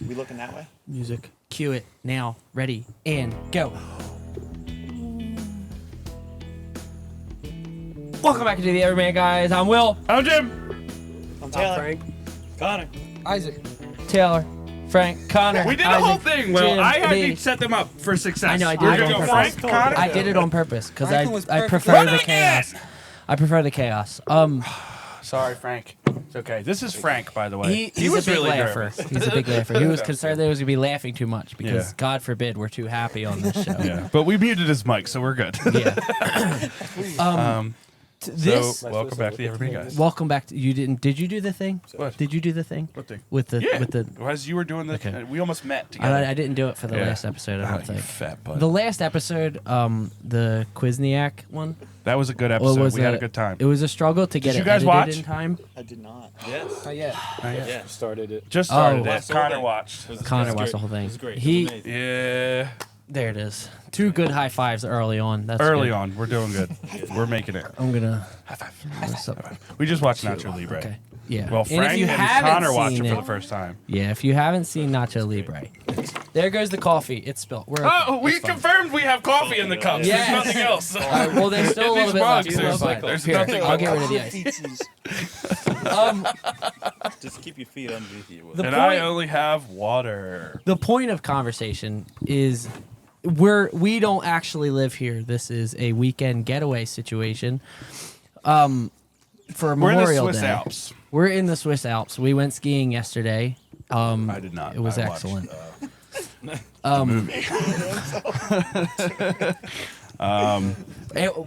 We looking that way? Music. Cue it now. Ready and go. Welcome back to the Everyman Guys. I'm Will. I'm Jim. I'm Taylor. Frank. Connor. Isaac. Taylor. Frank. Connor. We did the Isaac, whole thing. Well, Jim, I had me. to set them up for success. I know, I did We're it gonna on go purpose. Frank, Connor. I did it on purpose because Franklin was I perfect. prefer Run the it again! chaos. I prefer the chaos. Sorry, Frank. It's okay. This is Frank, by the way. He's was a big really laugher. nervous. He's a big laugher. He was concerned that he was gonna be laughing too much because Yeah. God forbid we're too happy on this show. Yeah, but we muted his mic, so we're good. Yeah. This. So, welcome back to the Everyman Guys. Welcome back. You didn't? Did you do the thing? What? Did you do the thing? What thing? With the Yeah. with the. As you were doing the, Okay. we almost met together. I didn't do it for the Yeah. last episode. I Ah, don't you think. fat butt. The last episode, the Quizniak one. That was a good Well, episode. was We had a good time. It was a struggle to get you it guys edited watch? in time. I did not. Yes. Oh, yeah. Yeah. Started it. Just started Oh. it. Connor watched. Connor watched the whole thing. It was great. He It was amazing. Yeah. there it is. Two good high fives early on. That's Early good. on, we're doing good. We're making it. I'm gonna. High five. mess up. We just watched Nacho Libre. Okay. Yeah. Well, And Frank if you and haven't Connor watched seen it for it- the first time. Yeah, if you haven't seen Nacho Libre, there goes the coffee. It's spilled. We're okay. Oh, we It's fine. confirmed we have coffee in the cups. Yes. There's nothing else. All right, well, there's still a little These bit left. mugs, so there's it's fine. there's Here, nothing I'll left. get rid of the ice. Just keep your feet underneath you. The And point- I only have water. The point of conversation is we don't actually live here. This is a weekend getaway situation. For We're in the Memorial Swiss Day. Alps. We're in the Swiss Alps. We went skiing yesterday. I did not. It was I watched, excellent.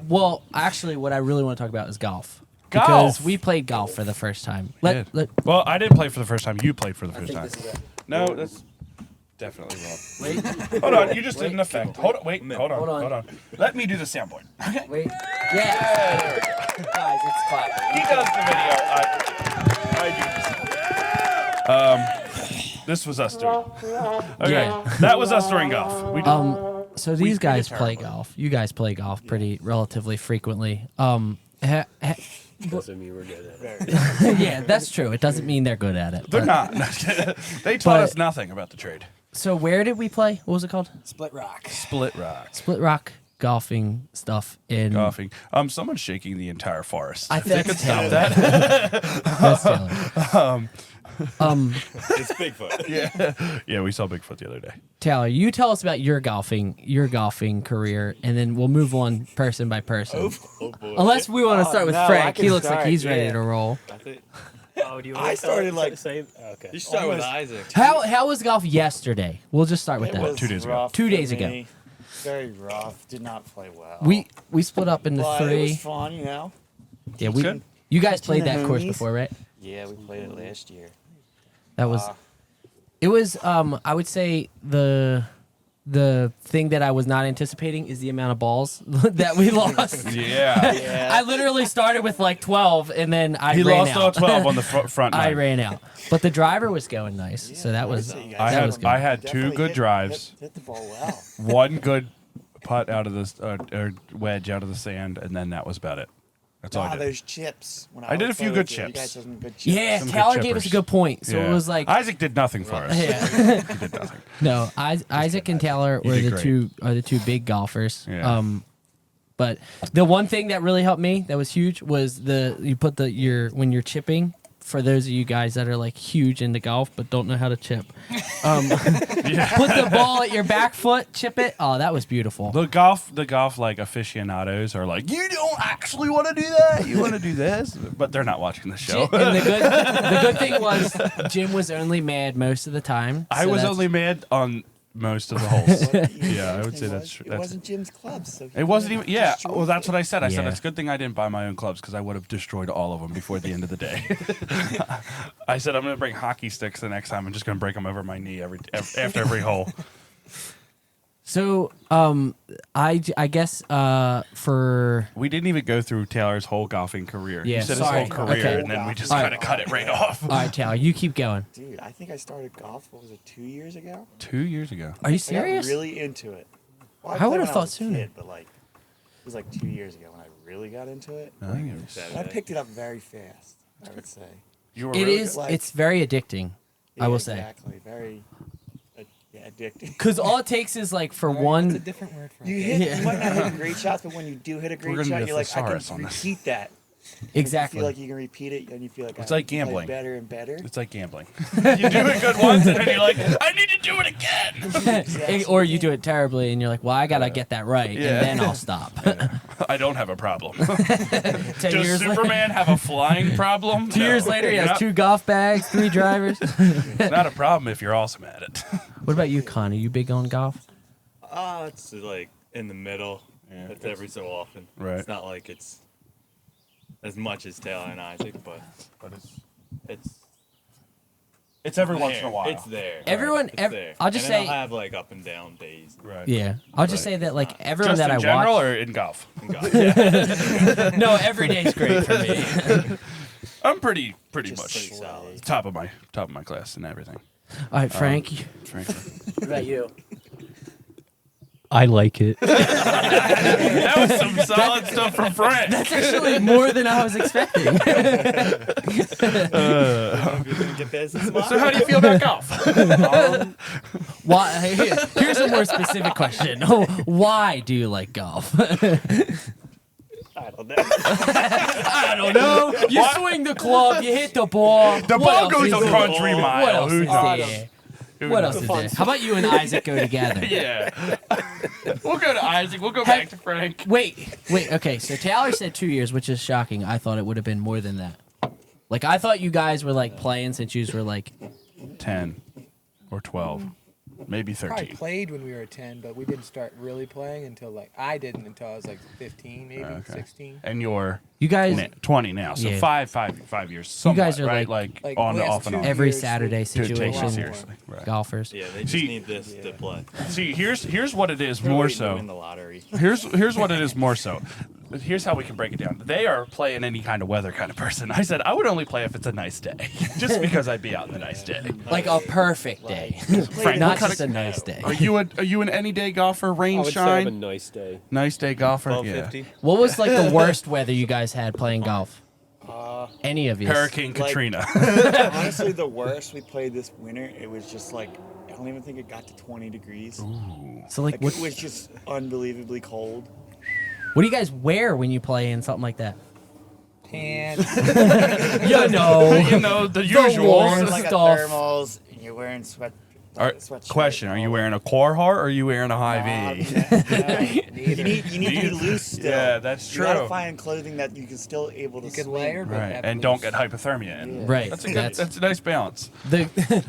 Well, actually, what I really want to talk about is golf. Golf? Because we played golf for the first time. Well, I didn't play for the first time. You played for the first time. No, that's definitely wrong. wait, Hold on, you just did an effect. Hold on, wait, hold Hold on. on. Let me do the soundboard. Okay. wait. Yeah. Guys, it's clapping. He does the video. I do this. This was us doing. Okay, Yeah. that was us during golf. We did. So these guys did play terrible. golf. You guys play golf pretty relatively frequently. Doesn't mean we're good at it. Yeah, that's true. It doesn't mean they're good at it. They're but- not. They taught But- us nothing about the trade. So where did we play? What was it called? Split Rock. Split rock. Split Rock golfing stuff in. Golfing. Someone's shaking the entire forest. I If they think could it's stop Taylor. that. That's Taylor. It's Bigfoot. Yeah, we saw Bigfoot the other day. Taylor, you tell us about your golfing career, and then we'll move on person by person. Oh boy. Unless we want to start with no, I Frank. can He looks like start, he's ready yeah. to roll. I think Oh, do you I started like same? Okay. you start with Isaac. How was golf yesterday? We'll just start with It that. was 2 days ago. rough 2 days for ago. me. Very rough. Did not play well. We split up into but it three. was fun, you know. Yeah, good. you guys played the that course homies. before, right? Yeah, we played it last year. That was. It was. I would say the thing that I was not anticipating is the amount of balls that we lost. Yeah. Yeah. I literally started with like 12, and then I He ran lost all out. 12 on the front I nine. ran out, but the driver was going nice, so that was you guys I that was good. had 2 Definitely good drives, Hit the ball well. one good putt out of the or wedge out of the sand, and then that was about it. That's all I did. Those chips. When I did was a few playing good with you, You chips. guys had some good chips. Yeah, Some good Taylor gave us a chippers. good point, so Yeah. it was like Isaac did nothing for us. yeah. He did nothing. No, Isaac and Taylor You were did the great. two big golfers. Yeah. But the one thing that really helped me that was huge was you put when you're chipping. For those of you guys that are like huge into golf but don't know how to chip, put the ball at your back foot, chip it. Oh, that was beautiful. The golf like aficionados are like, you don't actually want to do that. You want to do this, but they're not watching the show. And the good thing was Jim was only mad most of the time. I so was that's- only mad on most of the holes. Yeah, I would say that's true. It wasn't Jim's club, so It wasn't even. Yeah, well, that's what I said. I said Yeah. it's a good thing I didn't buy my own clubs because I would have destroyed all of them before the end of the day. I said I'm going to bring hockey sticks the next time. I'm just going to break them over my knee after every hole. So I guess for We didn't even go through Taylor's whole golfing career. Yeah, You said sorry. his whole career, Okay. and then we just All right. kind of cut it right off. all right, Taylor, you keep going. dude, I think I started golf. What was it? 2 years ago. 2 years ago. Are you I serious? got really into it. Well, I played would've when thought was a sooner. kid, but like it was like 2 years ago when I really got into it. Nice. And I picked it up very fast. I would say. You were It really is. like- It's very addicting. I Yeah, will say. exactly. Very. addicting. Because all it takes is like for It's a one. different word for You it. hit, Yeah. you might not hit great shots, but when you do hit a great gonna shot, need a you're like, I thesaurus can on this. repeat that. Exactly. You feel like you can repeat it, and you feel like It's I like can play gambling. better and better. It's like gambling. You do it good once, and then you're like, I need to do it again. Or you do it terribly, and you're like, "Well, I gotta get that right, Yeah. and then I'll stop." I don't have a problem. 10 Does years later, Superman have a flying problem? 2 years later, he has Not- 2 golf bags, 3 drivers. It's not a problem if you're awesome at it. What about you, Con? Are you big on golf? It's like in the middle. Yeah. It's every so often. Right. It's not like it's as much as Taylor and Isaac, but It's every once there. in a while. It's there. Everyone, It's there. I'll just and then say, I'll have like up and down days. Right. yeah, I'll just say that like everyone Just that in I general watch. or in golf? And God, No, every day's great for me. I'm pretty Just much pretty solid. top of my class and everything. All right, Frank. Frankly, What about you? I like it. that was some solid stuff from Frank. That's actually more than I was expecting. You're gonna get business. So how do you feel about golf? Why? Here's a more specific question. Why do you like golf? I don't know. I don't know. You swing the club, you hit the ball. The What ball else goes is a there? country What mile. else Who is knows? there? Who What knows? else is there? How about you and Isaac go together? Yeah. We'll go to Isaac. We'll go back to Frank. Wait. Okay, so Taylor said 2 years, which is shocking. I thought it would have been more than that. Like, I thought you guys were, like, playing since you were, like... 10 or 12, maybe Probably 13. played when we were 10, but we didn't start really playing until I didn't until I was like 15, maybe Okay. 16. And you're You guys... 20 now, so Yeah. five years. Somewhat, guys are right? like on we and have off and 2 on. Every years, Saturday we- To take situation. it seriously. Right. Golfers. yeah, they just See- need this to play. See, here's what it is They're more waiting to so. win the lottery. Here's what it is more so. Here's how we can break it down. They are playing any kind of weather kind of person. I said I would only play if it's a nice day, just because I'd be out in the nice day. Like a perfect day. Frank, Not what kind just a nice day. Are you an any day golfer? Rain, I would say I have a shine, nice day. nice day golfer. Above Yeah. 50. What was, like, the worst weather you guys had playing golf? Any of you? Hurricane Like- Katrina. Honestly, the worst we played this winter, it was just like, I don't even think it got to 20 degrees. So, like, Like, what, it was just unbelievably cold. what do you guys wear when you play in something like that? Tan. You know. You know the warm usual. Or Like a stuff. thermals, and you're wearing sweatshirt. Question: Are you wearing a Carhartt or are you wearing a high V? You need to be loose still. Yeah, that's You gotta true. find clothing that you can still able to You can swing. layer, but Right, have and loose. don't get hypothermia in. Right. That's a nice balance. The,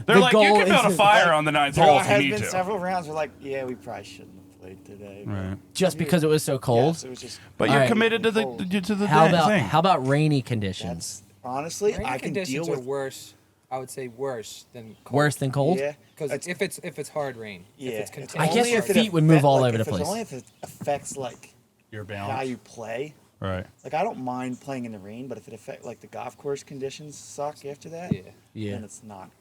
They're the like, you goal can build a is fire on the ninth There hole if you has need been to. several rounds where like, yeah, we probably shouldn't have played today. but- Right. just because it was so cold. Yes, it was just. But All you're right. committed to the Cold. How thing. about rainy conditions? That's honestly, Rain I can deal conditions are with. worse. I would say worse than cold. Worse than cold? Yeah, Because it's- if it's hard rain, yeah. if it's it's continuous, I guess only your if it feet would move all like, over the if it's place. Only if it affects like Your how balance. you play. Right. Like I don't mind playing in the rain, but if it affect like the golf course conditions suck after that, yeah, Yeah. then it's not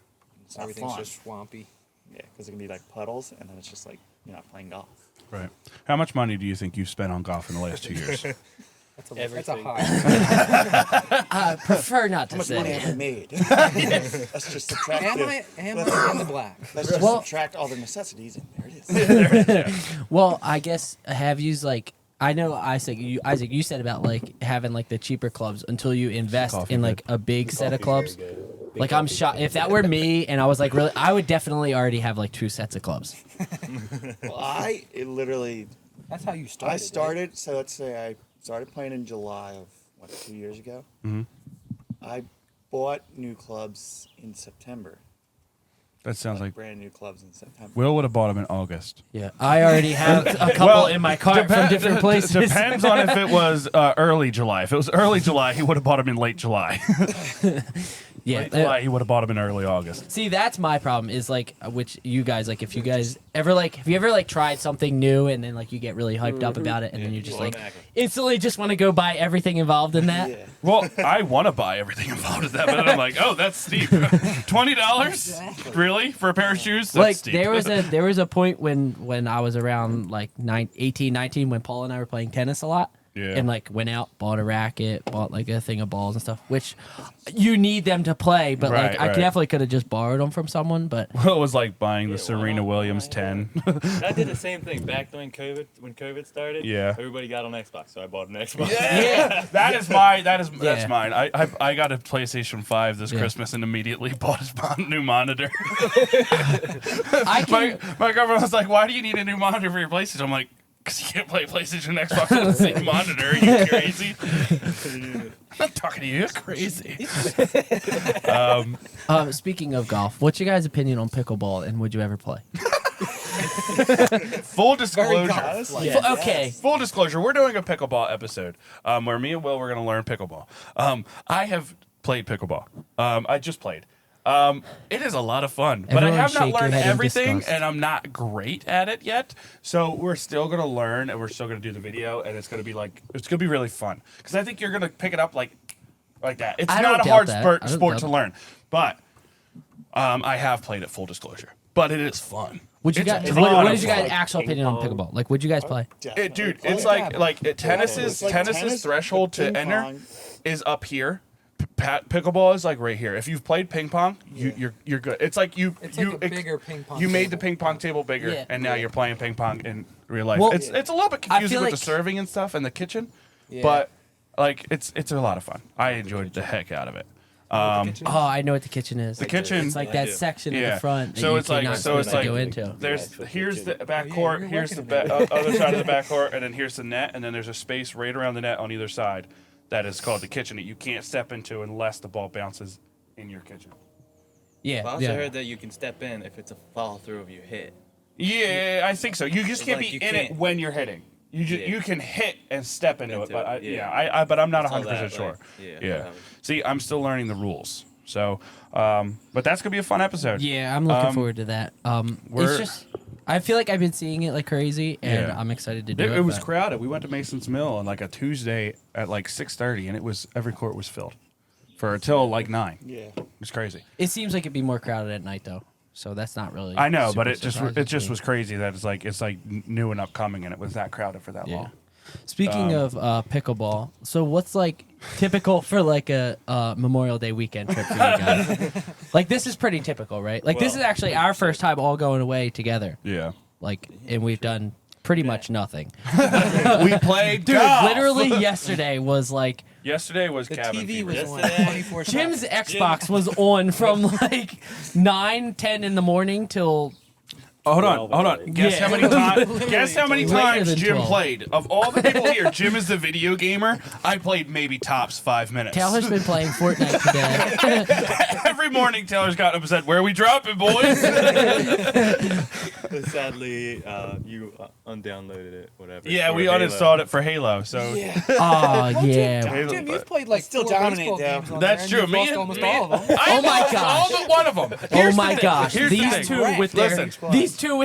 everything's fun. just swampy. Yeah, because it can be like puddles, and then it's just like you're not playing golf. Right. How much money do you think you've spent on golf in the last 2 years? That's a Everything. high. I prefer not How to much money have say. you made? Let's just subtract. Am I in the black? Let's just Well- subtract all the necessities, and there it is. Well, I guess have used like I know Isaac. You said about like having like the cheaper clubs until you invest Coffee in good. like a big set of clubs. Very good. Big Like I'm coffee. shocked if that were me and I was like really, I would definitely already have like 2 sets of clubs. Well, it literally. That's how you started. I started. So let's say I started playing in July of 2 years ago. Mhm. I bought new clubs in September. That sounds like brand new clubs in September. Will would have bought them in August. Yeah, I already have a couple in my cart from different places. Depends on if it was early July. If it was early July, he would have bought them in late July. Yeah, Late July, he would have bought them in early August. see, that's my problem. Is like, which you guys like, if you guys ever like, have you ever like tried something new and then like you get really hyped up about it and then you just like instantly just want to go buy everything involved in that? Yeah. Well, I want to buy everything involved in that, but I'm like, oh, that's steep. $20? Really? For a pair of shoes? That's Like steep. there was a point when I was around like 18, 19 when Paul and I were playing tennis a lot. Yeah. and like went out, bought a racket, bought like a thing of balls and stuff, which you need them to play. But Right, like I right. definitely could have just borrowed them from someone. But Well, it was like buying the Yeah, why Serena not? Williams Why not? 10. I did the same thing back during COVID. When COVID started, Yeah. everybody got on Xbox, so I bought an Xbox. Yeah, that's Yeah. mine. I got a PlayStation 5 this Christmas and immediately bought a new monitor. I can. My girlfriend was like, "Why do you need a new monitor for your PlayStation?" I'm like, "Cause you can't play PlayStation and Xbox on the same monitor. Are you crazy?" I'm not talking to you. You're crazy. Speaking of golf, what's your guys' opinion on pickleball, and would you ever play? Full disclosure. Okay. Full disclosure, we're doing a pickleball episode where me and Will were going to learn pickleball. I have played pickleball. I just played. It is a lot of fun, but I Everyone have not shake your learned head in everything, disgust. and I'm not great at it yet. So we're still going to learn, and we're still going to do the video, and it's going to be really fun because I think you're going to pick it up like that. It's I don't not a doubt hard that. I don't sport doubt to that. learn, but I have played it. Full disclosure, but it is fun. Would you It's a guys? ton What of is your guys' fun. actual opinion on pickleball? Like, would you guys play? Dude, it's like tennis's tennis, threshold to ping enter pong. is up here. Pickleball is like right here. If you've played ping pong, you're good. It's like It's like a bigger ping pong. you made the table. ping pong table bigger, Yeah. and now you're playing ping pong in real life. Well, it's a little bit I confusing feel with like- the serving and stuff and the kitchen, Yeah. but like it's a lot of fun. I enjoyed the heck out of it. Oh, I know what the kitchen is. The kitchen, It's like I that do. section yeah. in the front that So you it's like cannot so it's supposed to like go into. there's here's the back yeah, court, you're here's the working in it. other side of the back court, and then here's the net, and then there's a space right around the net on either side that is called the kitchen that you can't step into unless the ball bounces in your kitchen. Yeah, I also yeah. heard that you can step in if it's a follow through of your hit. Yeah, I think so. You just It's can't like be you in it can't- when you're hitting. Yeah. You can hit and step into it, Into but it, yeah. I but I'm not I saw 100% that, sure. like, yeah, yeah. that was- See, I'm still learning the rules. So, but that's gonna be a fun episode. Yeah, I'm looking forward to that. we're- It's just, I feel like I've been seeing it like crazy, and Yeah. I'm excited to do it. It was but- crowded. We went to Mason's Mill on like a Tuesday at like 6:30, and it was every court was filled for until like 9. Yeah. It was crazy. It seems like it'd be more crowded at night though, so that's not really. I know, but super it just surprising. was crazy that it's like new and upcoming, and it was that crowded for that Yeah. long. Speaking of pickleball, so what's like typical for like a Memorial Day weekend trip for you guys? Like this is pretty typical, right? Like this is Well, actually our first time all going away together. Yeah. Like, and we've done pretty much nothing. We played Dude, golf. literally yesterday was like Yesterday was The cabin TV fever. was on Yesterday, 24/7. Jim's Xbox was on from like 9-10 in the morning till Oh, hold on. Guess Yeah. how many times? Guess how many Later times than Jim 12. played? Of all the people here, Jim is the video gamer. I played maybe tops 5 minutes. Taylor's been playing Fortnite today. Every morning, Taylor's gotten up and said, "Where are we dropping, boys?" Sadly, you undownloaded it, whatever. Yeah, for we Halo. uninstalled it for Halo. So Oh yeah. Jim, you've played like Still four dominate baseball them. games on that's there, true. and you've lost almost all of them. I Oh my lost gosh. all but one of them. Oh Here's my the thing. gosh. Here's the These thing. two with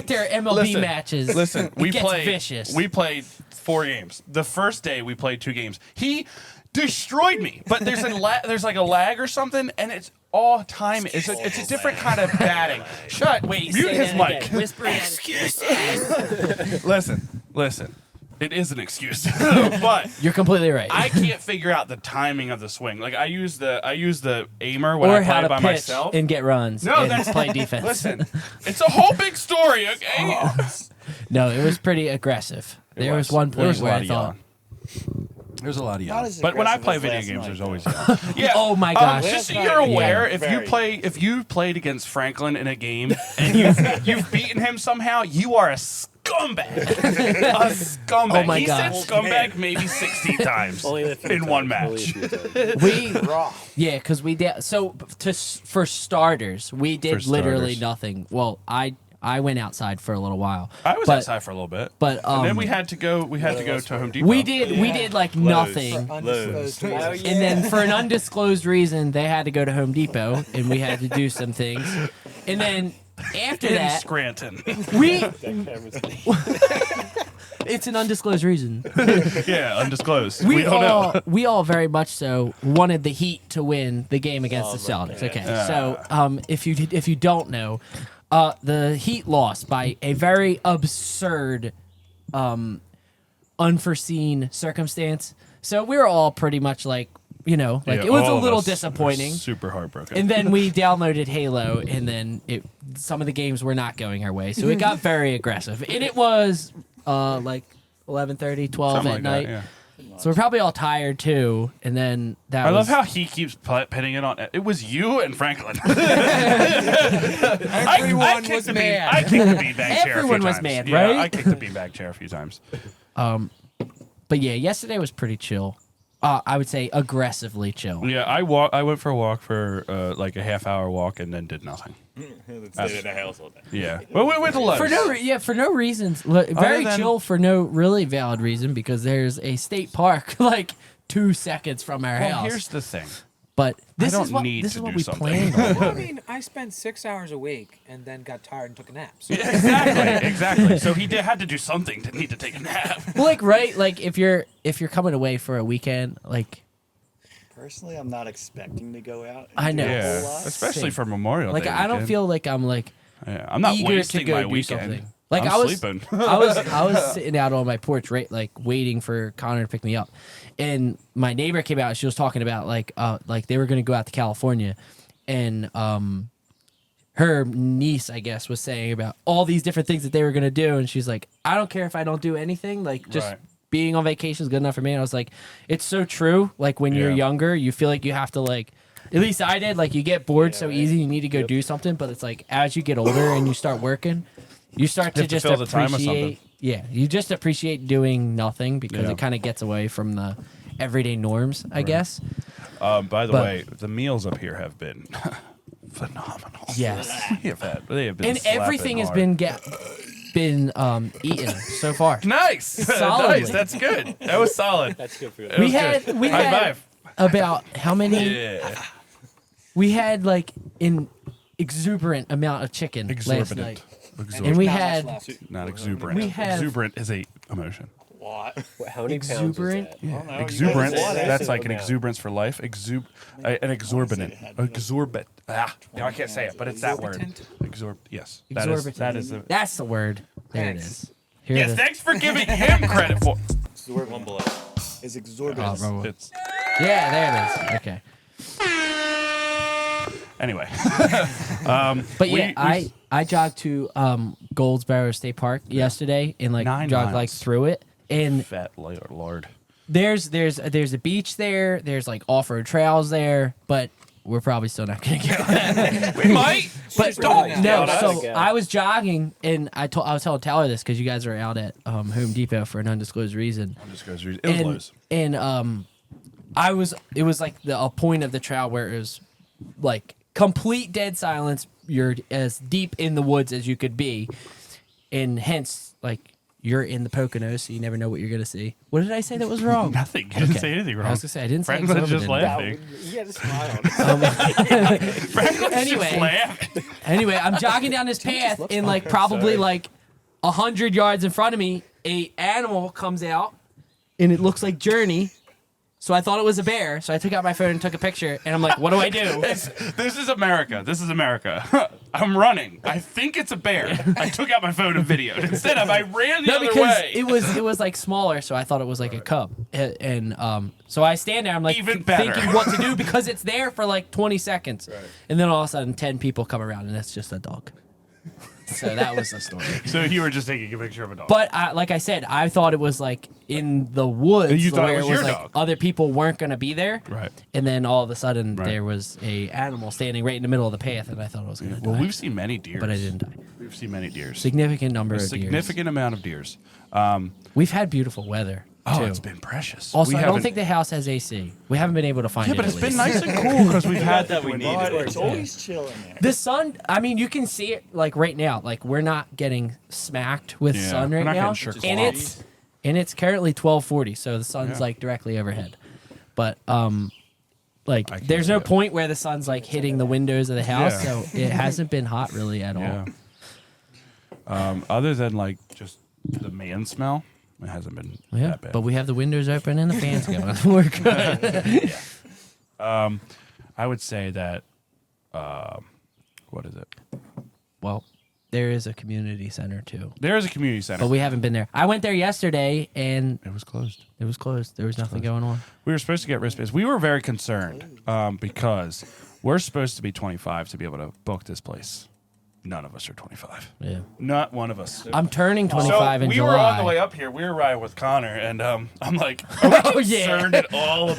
their Listen. MLB matches. Listen, we it gets played. vicious. We played 4 games. The first day we played 2 games. He destroyed me. But there's there's like a lag or something, and it's all time. It's a different kind of batting. Shut. Wait, Mute say his that mic. again. Whisper it. Listen. It is an excuse, but You're completely right. I can't figure out the timing of the swing. Like I use the aimer when or I how play to by pitch myself. and get runs No, and that's- play defense. Listen, it's a whole big story, okay? No, it was pretty aggressive. There was one There was point a where lot I of thought, yelling. There's a lot of Not yelling. as But when I aggressive play as video last games, night, there's though. always yelling. Yeah. Oh my gosh. Just so Last you're night, aware, yeah, if you played against Franklin in a game and you've beaten him somehow, you are a scumbag. A scumbag. Oh my he gosh. said scumbag maybe 16 times in one match. we Raw. yeah, because we did. So for starters, we did For literally starters. nothing. Well, I went outside for a little while. I was but, outside for a little bit. but And then we had to go to Home Depot. we did like nothing. Undisclosed reasons. And then for an undisclosed reason, they had to go to Home Depot, and we had to do some things. And then after in that, Scranton. we it's an undisclosed reason. Yeah, undisclosed. We don't know. We all very much so wanted the Heat to win the game against the Celtics. Okay, so if you don't know, the Heat lost by a very absurd unforeseen circumstance. So we were all pretty much like, it was a all of little us are disappointing. Super heartbroken. And then we downloaded Halo, and then some of the games were not going our way. So it got very aggressive. And it was like 11:30, 12 Something at like night. that, yeah. So we're probably all tired too. And then I love how he keeps pinning it on. It was you and Franklin. Everyone kicked was the mad. I kicked the beanbag chair a few Everyone was times. mad, Yeah, right? I kicked the beanbag chair a few times. But yeah, yesterday was pretty chill. I would say aggressively chill. Yeah, I went for a walk for like a half-hour walk and then did nothing. Stayed in the house all day. Yeah, well, we went to Lowe's. For no reasons. Very than- chill for no really valid reason because there's a state park like 2 seconds from our Well, house. here's the thing. But this don't is what need this to is what do we something. planned on. I mean, I spent 6 hours a week and then got tired and took a nap. So Exactly. So he had to do something to need to take a nap. Right? Like if you're coming away for a weekend, like Personally, I'm not expecting to go out. I know. Yeah, A whole lot. especially Same. for Memorial Day. I don't weekend. feel like I'm like Yeah, I'm not eager to wasting go my do weekend. something. Like I'm I was sleeping. I was sitting out on my porch, right, like waiting for Connor to pick me up, and my neighbor came out. And she was talking about like they were gonna go out to California, and her niece, I guess, was saying about all these different things that they were gonna do, and she's like, I don't care if I don't do anything, like just. Right. Being on vacation is good enough for me. And I was like, it's so true. Like when you're Yeah. younger, you feel like you have to like, at least I did. Like you get bored so easy, you need to go do something. But it's like as you get older and you start working, you start to have to just fill the time with appreciate. Yeah, you just appreciate doing nothing because Yeah. it kind of gets away from the everyday norms, I guess. By the But- way, the meals up here have been phenomenal. Yes. they have been And slapping everything has hard. been eaten so far. nice. Solidly. Nice. That's good. That was solid. That's good for you. That We was had good. we High had five. about how many? Yeah. We had like an exuberant amount of chicken last Exorbitant. night. Exorbitant. And we not much had left. Not exuberant. We have- Exuberant is a emotion. What? How many Exuberant? pounds is that? know, Exuberant. you guys- That's like an amount. exuberance for life. An exorbitant. Exorbit. No, I can't say it, but it's that word. Yes. Exorbitant. That is the. That's the word. There Thanks. it is. Here Yes. it is. Thanks for giving him credit for. Exorbitant One below. is Oh, exorbitant. bro. It's Yeah, there it is. Okay. anyway. But yeah, I jogged to Goldsboro State Park yesterday and like 9 jogged like miles. through it. And Fat lord. there's a beach there. There's like off-road trails there, but we're probably still not gonna go. We might. But don't no. go. So Go. I was jogging and I was telling Tyler this because you guys are out at Home Depot for an undisclosed reason. I'm just going to read. It was lows. And it was like a point of the trail where it was like complete dead silence. You're as deep in the woods as you could be, and hence like you're in the Poconos, so you never know what you're gonna see. What did I say that was wrong? Nothing. You didn't say anything wrong. I was gonna say I didn't say Franklin's just exorbitant. laughing. You gotta smile. Franklin's Anyway. just laughing. Anyway, I'm jogging down this path, and like probably like 100 yards in front of me, a animal comes out, and it looks like Journey. So I thought it was a bear. So I took out my phone and took a picture, and I'm like, "What do I do?" This is America. This is America. I'm running. I think it's a bear. I took out my phone and videoed. Instead of I ran the No, other because way. it was like smaller, so I thought it was like a cub, and so I stand there, I'm like Even better. thinking what to do because it's there for like 20 seconds, and then all of a sudden 10 people come around, and it's just a dog. So that was the story. So you were just taking a picture of a dog. But like I said, I thought it was like in the woods You thought where it was your like dog. other people weren't going to be there, Right. And then all of a sudden Right. there was a animal standing right in the middle of the path, and I thought it was going to Well, die, we've seen many deers. but I didn't die. We've seen many deers. Significant number A of deers. significant amount of deers. We've had beautiful weather. Oh, too. it's been precious. Also, We I don't haven't- think the house has AC. We haven't been able to find Yeah, it. but at it's been least. nice and cool because we've had that we need But it. it's always chill in there. The sun. I mean, you can see it like right now. Like we're not getting smacked with Yeah, sun we're right not now, getting and swamped. it's currently 12:40, so the sun's Yeah. like directly overhead. But like I can't there's see no it. point where the sun's like hitting the windows of the house, Yeah. so it hasn't been hot really at Yeah. all. Other than like just the man smell, it hasn't been Yeah, that bad. but we have the windows open and the fans going. We're good. I would say that. What is it? Well, There is a community center too, There is a community center. but we haven't been there. I went there yesterday and It was closed. it was closed. There was nothing going on. We were supposed to get wristbands. We were very concerned because we're supposed to be 25 to be able to book this place. None of us are 25. Yeah. Not one of us. I'm turning 25 so in we July. were on the way up here. We were riding with Connor, and I'm like, Oh, yeah. concerned at all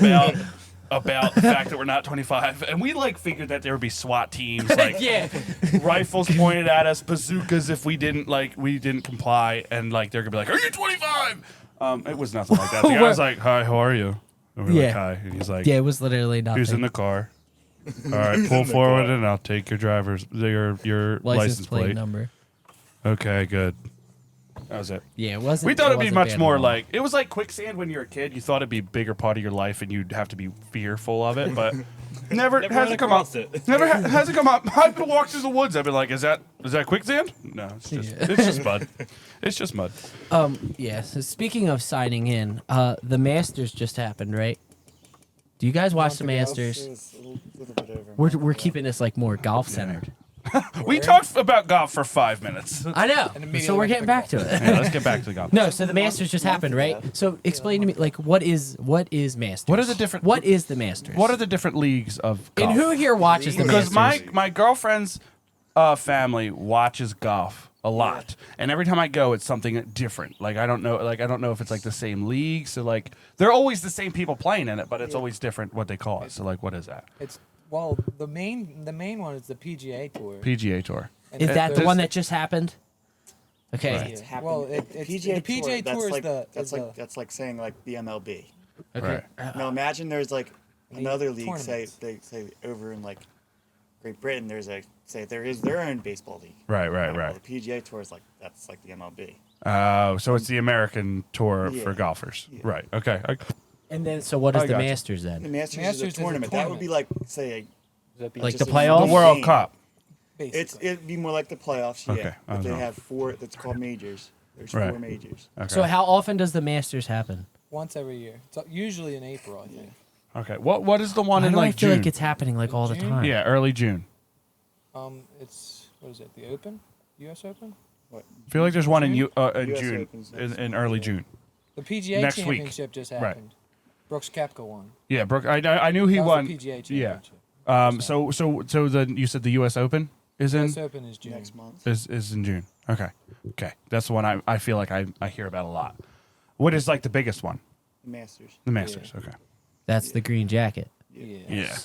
about the fact that we're not 25. And we like figured that there would be SWAT teams, like Yeah. rifles pointed at us, bazookas if we didn't comply, and like they're gonna be like, "Are you 25?" It was nothing like that. The guy was like, "Hi, how are you?" And we were like, Yeah. "Hi," and he's like, Yeah, it was literally nothing. "Who's in the car?" All right, pull forward, and I'll take your license plate. number. Okay, good. That was it. Yeah, it wasn't. We thought it'd be wasn't much bad at more all. like it was like quicksand when you're a kid. You thought it'd be a bigger part of your life, and you'd have to be fearful of it. But never Never hasn't ran come up. across it. Never hasn't come up. I've been walked through the woods. I've been like, is that quicksand? No, it's just mud. It's just mud. Yeah. So speaking of signing in, the Masters just happened, right? Do you guys watch the Masters? It was a little bit over. We're keeping this like more golf centered. We talked about golf for 5 minutes. I know. immediately So we're went getting to back to it. Yeah, let's get back to the golf. No, so the Masters just happened, right? So explain to me, like, what is Masters? What are the different- What is the Masters? What are the different leagues of golf? and who here watches the Because Masters? my girlfriend's family watches golf a lot, and every time I go, it's something different. Like I don't know if it's like the same league. So like they're always the same people playing in it, but it's always different what they call it. So like, what is that? It's the main one is the PGA Tour. PGA Tour. And Is then that the there's- one that just happened? Okay. Right. It's happened. Well, the it's PGA the PGA Tour, Tour is like, the that's like saying like the MLB. Okay. Right. Now imagine there's like another league, tournaments. say over in like Great Britain. There is their own baseball league. Right. Well, the PGA Tour is that's like the MLB. So it's the American tour Yeah. for golfers. Yeah. Right. Okay. And then, so what is I the gotcha. Masters The then? Masters, Masters is a is a tournament. That would be like say Like just the a playoffs? The World game. Cup. basically. It'd be more like the playoffs. Yeah. Okay, I But they know. have four. That's called majors. There's Right. 4 majors. Okay. So how often does the Masters happen? Once every year. It's usually in April, I think. Okay. What is the one Why in do I like feel June? like it's happening like all the June? time? Yeah, early June. It's what is it? The Open, U.S. Open, What? I feel like there's one in June? in US June, Open's in next early week. June. the PGA Next week. Championship just Right. happened. Brooks Koepka won. Yeah, Brooke. I knew he That was won. the PGA Yeah. Championship. So then you said the U.S. Open is in U.S. Open is June. Next month. is in June. Okay. That's the one I feel like I hear about a lot. What is like the biggest one? The Masters. The Masters. Okay. That's the green jacket. Yeah. Yeah.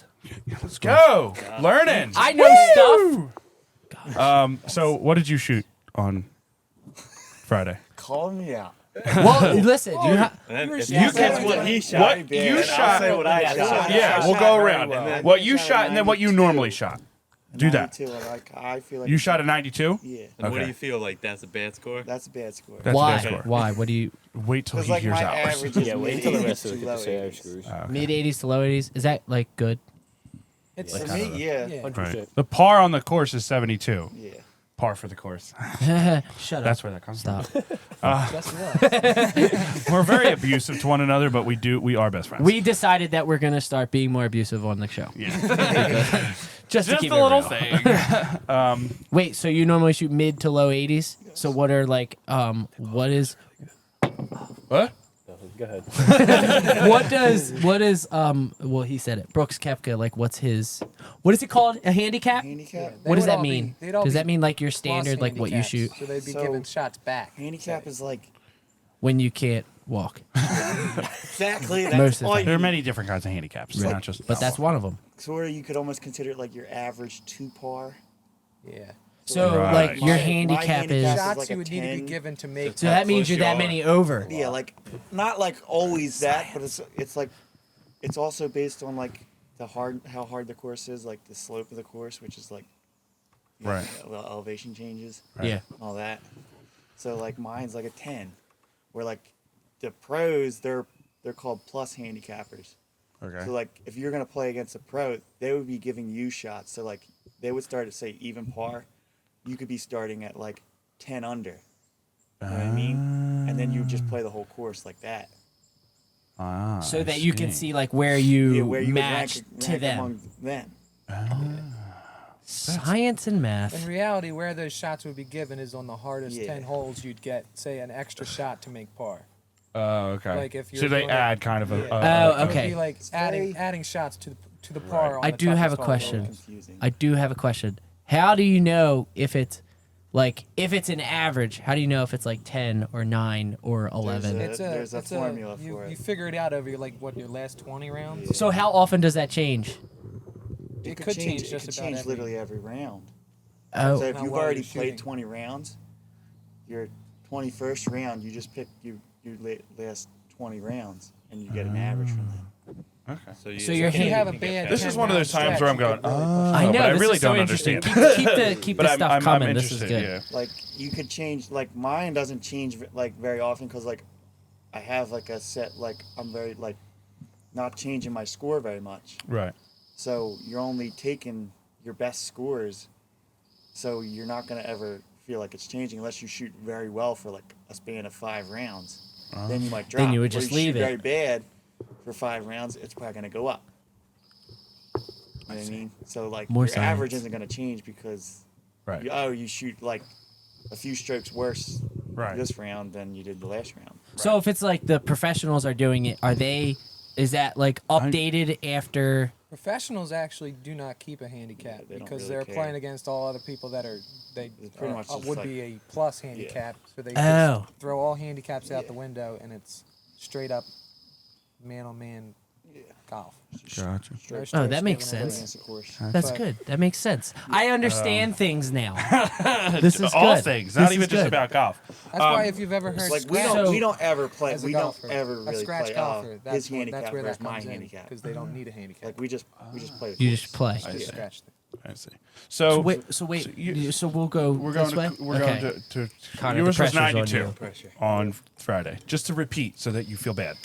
Let's go. Learning. I know stuff. So what did you shoot on Friday? Call me out. Well, listen, you And then if You you can- guess what he shot, What bad. you And shot? I'll say what I shot. Yeah, we'll go around. What you shot and then what you normally shot. Do that. 92, I feel like You shot a 92? Yeah, And what Okay. do you feel like? That's a bad score? that's a bad score. That's a why? bad score. Why? What do you Wait till Because he like hears my ours. average is Yeah, wait till the mid-80s rest of to it get low to say our 80s. screws. mid 80s to low 80s? Is that like good? It's For me, yeah. Yeah. 100%. The par on the course is 72. Yeah. Par for the course. Shut up. That's where that comes Stop. from. Guess what? We're very abusive to one another, but we are best friends. We decided that we're gonna start being more abusive on the show. yeah. Just to Just keep a it little real. thing. Wait, so you normally shoot mid to low 80s? So what are like what is What? Go ahead. what is well he said it. Brooks Koepka, like what is it called? A handicap? Handicap. What does would that all be- mean? they'd all Does be that mean like your plus standard, like what you handicaps, shoot So they'd be So- giving shots back. Handicap is like when you can't walk? exactly that's Most of the all time. There are you- many different kinds of handicaps. They're not just. But that's one of them. sort of you could almost consider it like your average 2 par. Yeah. So Right. like your My handicap handicap is is Shots like you a would need to 10. be given to make. so that means close you're you that are. many over. Yeah, like not like always that, but it's like it's also based on like how hard the course is, like the slope of the course, which is like you know, Right. the elevation changes, Yeah. all that. So like mine's like a 10, where like the pros they're called plus handicappers. Okay. So like if you're gonna play against a pro, they would be giving you shots. So like they would start at say even par, you could be starting at like 10 under. You know what I mean? And then you just play the whole course like that. Ah, So I that you can see. see like where you Yeah, where you would match rank to them. among them. Science and In math. reality, where those shots would be given is on the hardest Yeah. 10 holes. You'd get, say, an extra shot to make par. Oh, okay. Like if so you're they doing add kind of a. Yeah. Oh, It would okay. be like very- adding shots to the par. On I the do have a toughest hole. question. Confusing. I do have a question. How do you know if it's like if it's an average? How do you know if it's like 10 or 9 or 11? There's a formula you, for it. You figure it out over your last 20 rounds. So how often does that change? It could change It just could about change every. literally every round. Oh, So if How you've well already you're shooting. played 20 rounds, your 21st round, you just pick your last 20 rounds, and you get an average from that. Okay. So you're If you hitting- have a bad This is one of those 10-round times where I'm stretch, going, you could really push I it. know. but I this really is so don't interesting. understand. Keep But the I'm- stuff I'm coming. This is interested, good. yeah. Like you could change. Like mine doesn't change like very often because like I have like a set. Like I'm very like not changing my score very much. Right. So you're only taking your best scores. So you're not gonna ever feel like it's changing unless you shoot very well for like a span of 5 rounds. Then you might drop. Then you would Or just shoot leave it. very bad for 5 rounds. It's probably gonna go up. You know what I mean? So like More your average science. isn't gonna change because Right. you shoot like a few strokes worse Right. this round than you did the last round. So if it's like the professionals are doing it, is that like updated after? Professionals actually do not keep a handicap Yeah, they don't because really they're care. playing against all other people that are It's pretty much just would like- be a plus handicap. So they Oh. just throw all handicaps out Yeah. the window and it's straight up man on man golf. Gotcha. No Straight strokes that makes given away. sense. against the course. That's But- good. That makes sense. I understand things now. This is All good. things, This not is even just good. about golf. That's why if you've ever heard Like scratch, So- we don't ever play. as a We golfer, don't ever a really scratch play. golfer, His handicap that's where versus that my comes in handicap. because they don't need a handicap. Like we just play. the You course. just play. I Just see. scratch them. I see. So So, wait. So we'll go. we're going this way? to we're Okay. going to Connor, yours the was pressure's on 92 you. Pressure. on Friday. Just to repeat so that you feel bad.